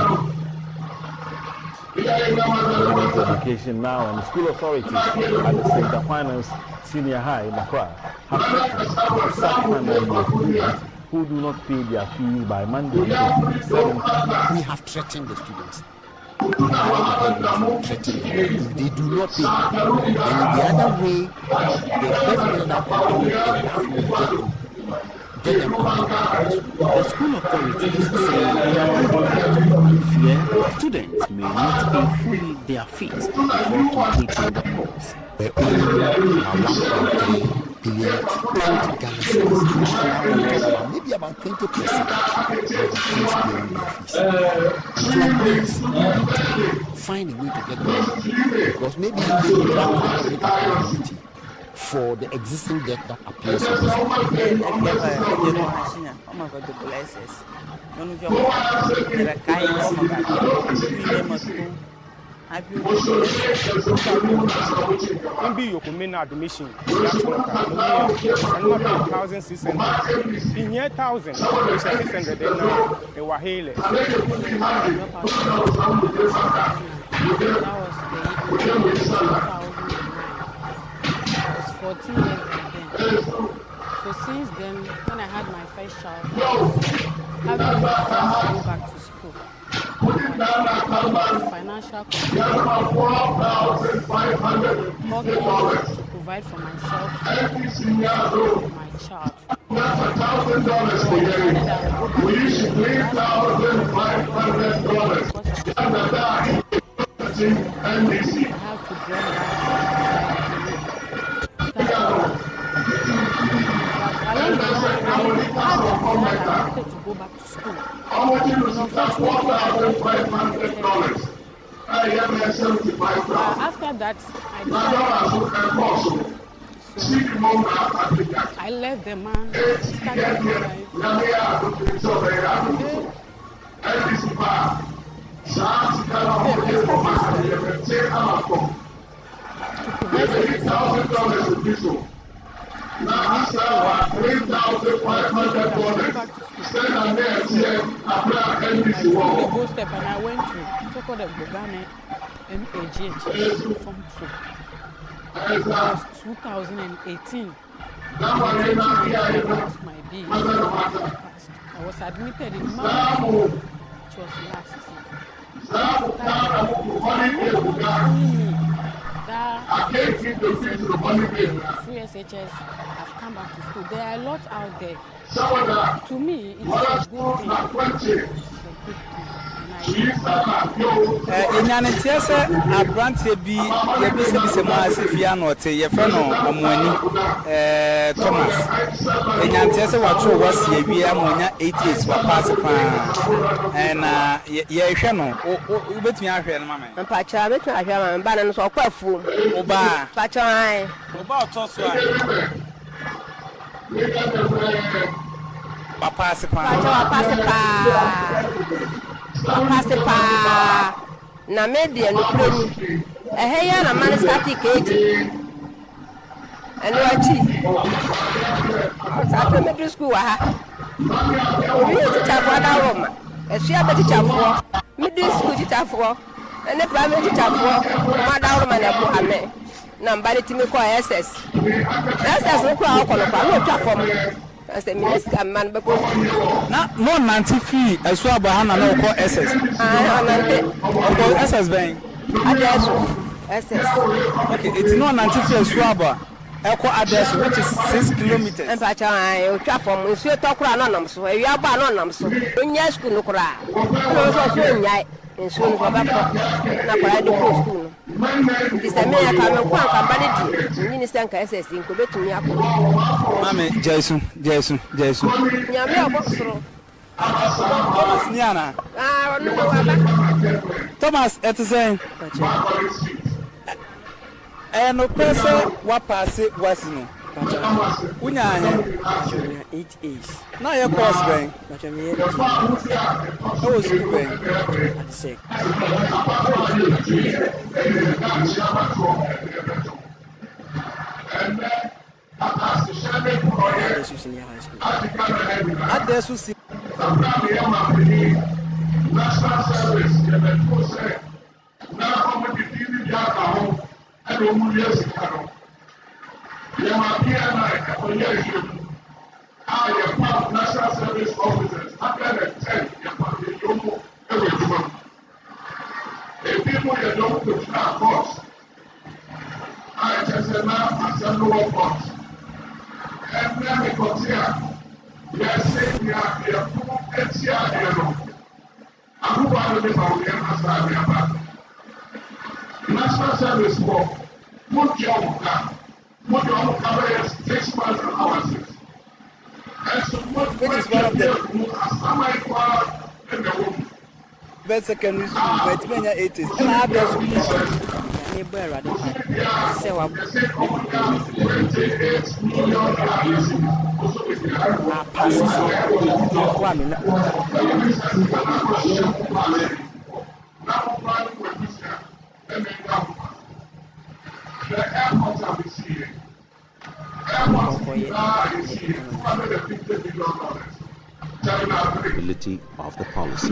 Speaker 10: Education now, and the school authorities at the St. Aquinas Senior High in Accra have threatened to sack 190 students who do not pay their fees by Monday.
Speaker 12: We have threatened the students. If they do not pay, then in the other way, the best way that can do is get them on the school authorities say they are fear students may not pay fully their fees before completing the course. They only are 1.3 billion old Ghana cedis. Maybe about 20% of the fees paying their fees. And so please, we need to find a way to get them out. Because maybe they will have to community for the existing debt that appears to us.
Speaker 11: Mbi yokumena admission. That's what I'm 1,600. In year 1,000, it's 600. Then they were hailed.
Speaker 6: That was 14 years back then. So since then, when I had my first child, having to go back to school. Financial constraints, working to provide for myself and my child. So I decided I would go back to school. I have to bring that. But along the line, I wanted to go back to school. Unfortunately, after that, I left the man, started my life. Step and I went to Toko the Bogane MAGH from it was 2018. I my bills. I was admitted in March, which was last year. That free SHS have come back to school. There are a lot out there. To me, it's a good thing.
Speaker 18: Enyanentia se abrantie bi ye bi se mo asifia no te ye fe no omoani Thomas enyanentia se watro wasi awie amonya 8 years wa pass pa na ye hwe no ubetumi ahwe no mama
Speaker 19: mpa cha betumi ahwe mama ba no so kwafu
Speaker 18: oba
Speaker 19: pa cha ai
Speaker 18: oba otoso ai papa se pa Pasepa na media no preni ya na man static age eno achi sa middle school wa ha obi teacher for da Roma esua be teacher for middle school teacher for ene primary teacher for ma da Roma na bo ame na mbale timi ko SS no ko akono kwa no twa form as a minister man be ko na no 93 esu abahana na ko SS ko SS ben
Speaker 19: address SS
Speaker 18: okay it's no 93 esu aba eko address which is 6 kilometers
Speaker 19: en pa cha ai o twa form nsu to kura no nam so ewi aba no nam so onya school no kura no so onya nsu no baba ko na kura de ko school no disame ya ka me ko an ka bale di minister nka SS nko betumi akọ
Speaker 18: mame Jesu
Speaker 19: nyame obosoro
Speaker 18: Thomas niana
Speaker 19: no baba
Speaker 18: Thomas etisen no prese wa pass wasino Unya
Speaker 23: 8 A's.
Speaker 18: Now your course bang.
Speaker 23: But I'm here. I
Speaker 18: was school bang.
Speaker 23: At the same. High school.
Speaker 18: At the Susi.
Speaker 4: National service, the Metro said, now come with the TV home, and the woman years ago. For years, I am part of national service officers. After the 10, you're part of the Yomo every month. The people you don't put our course. I just said, now I said, no one course. And then we continue. We are saying we are here, let's see how they know. National service for what job cover 6 months and hours. And so what is one of them?
Speaker 18: Best secondary school, but many 80s. And I have this.
Speaker 9: Ability of the policy.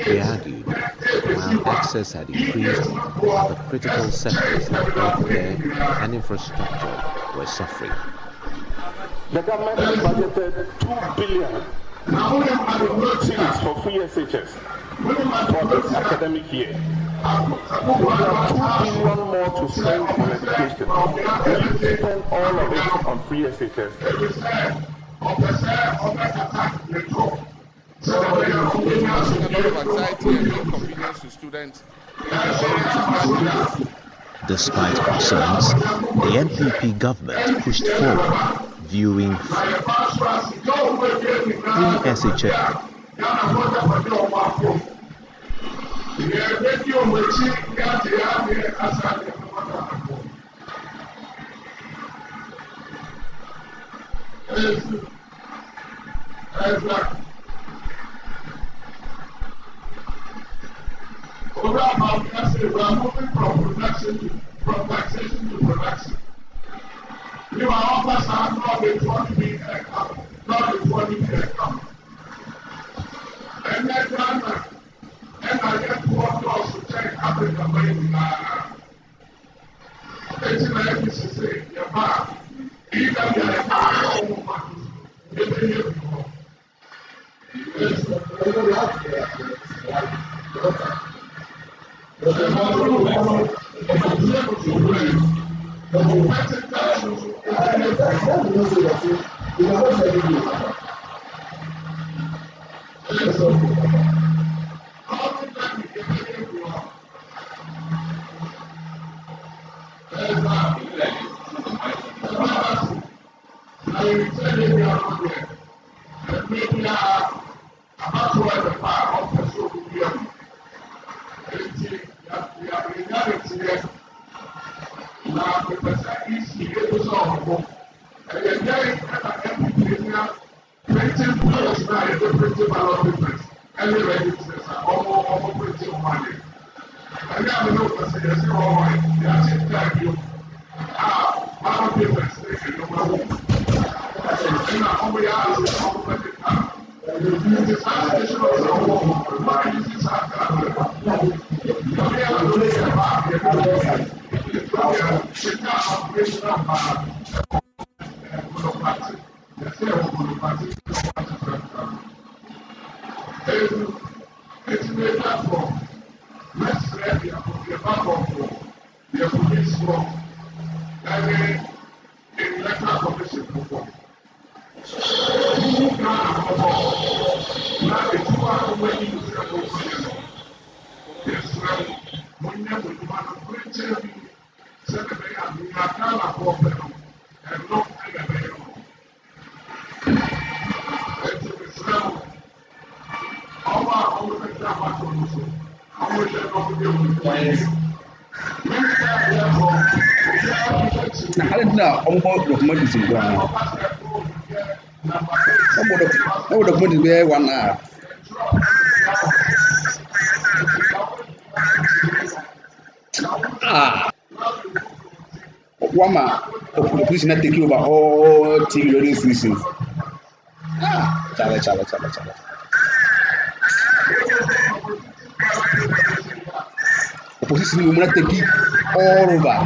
Speaker 9: They argued that while access had increased, the critical sectors like healthcare and infrastructure were suffering.
Speaker 21: The government has budgeted 2 billion for free SHS for this academic year. We have 2 billion more to spend on education. Will you spend all of it on free SHS?
Speaker 22: So there is causing a lot of anxiety and inconvenience to students and their parents and guardians.
Speaker 9: Despite concerns, the NPP government pushed forward, viewing free SHS.
Speaker 4: We are moving from taxation to production. You are offers are not a 20 account, not a 20 account. And then Ghana, and I get to work to check Africa by the it's in the FCC, your back. Either you are
Speaker 5: Na ale na ọmọ document is gone. Ọmọ document is there 1 hour. Wama the police not taking over all TV radio stations. Chala. Opposition will not take it all over.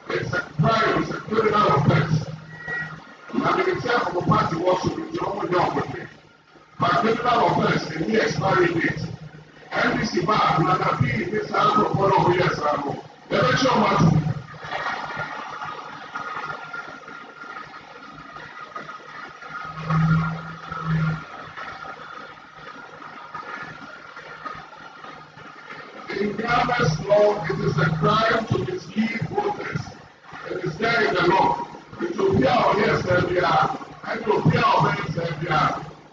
Speaker 4: It's a crime, it's a criminal offense. Now, the example of the party was to be done with it. But criminal offense, in the expiry date, NBC back, and I feel this house of 4 years ago. Never show much. In Ghana's law, it is a crime to mislead voters. It is there in the law. It will be our yes, Serbia, and it will be our men, Serbia,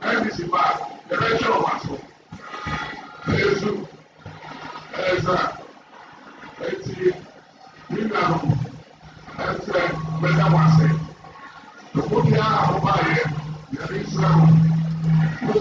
Speaker 4: and this is back. The ratio of us. It's better one say. The body are over here, there is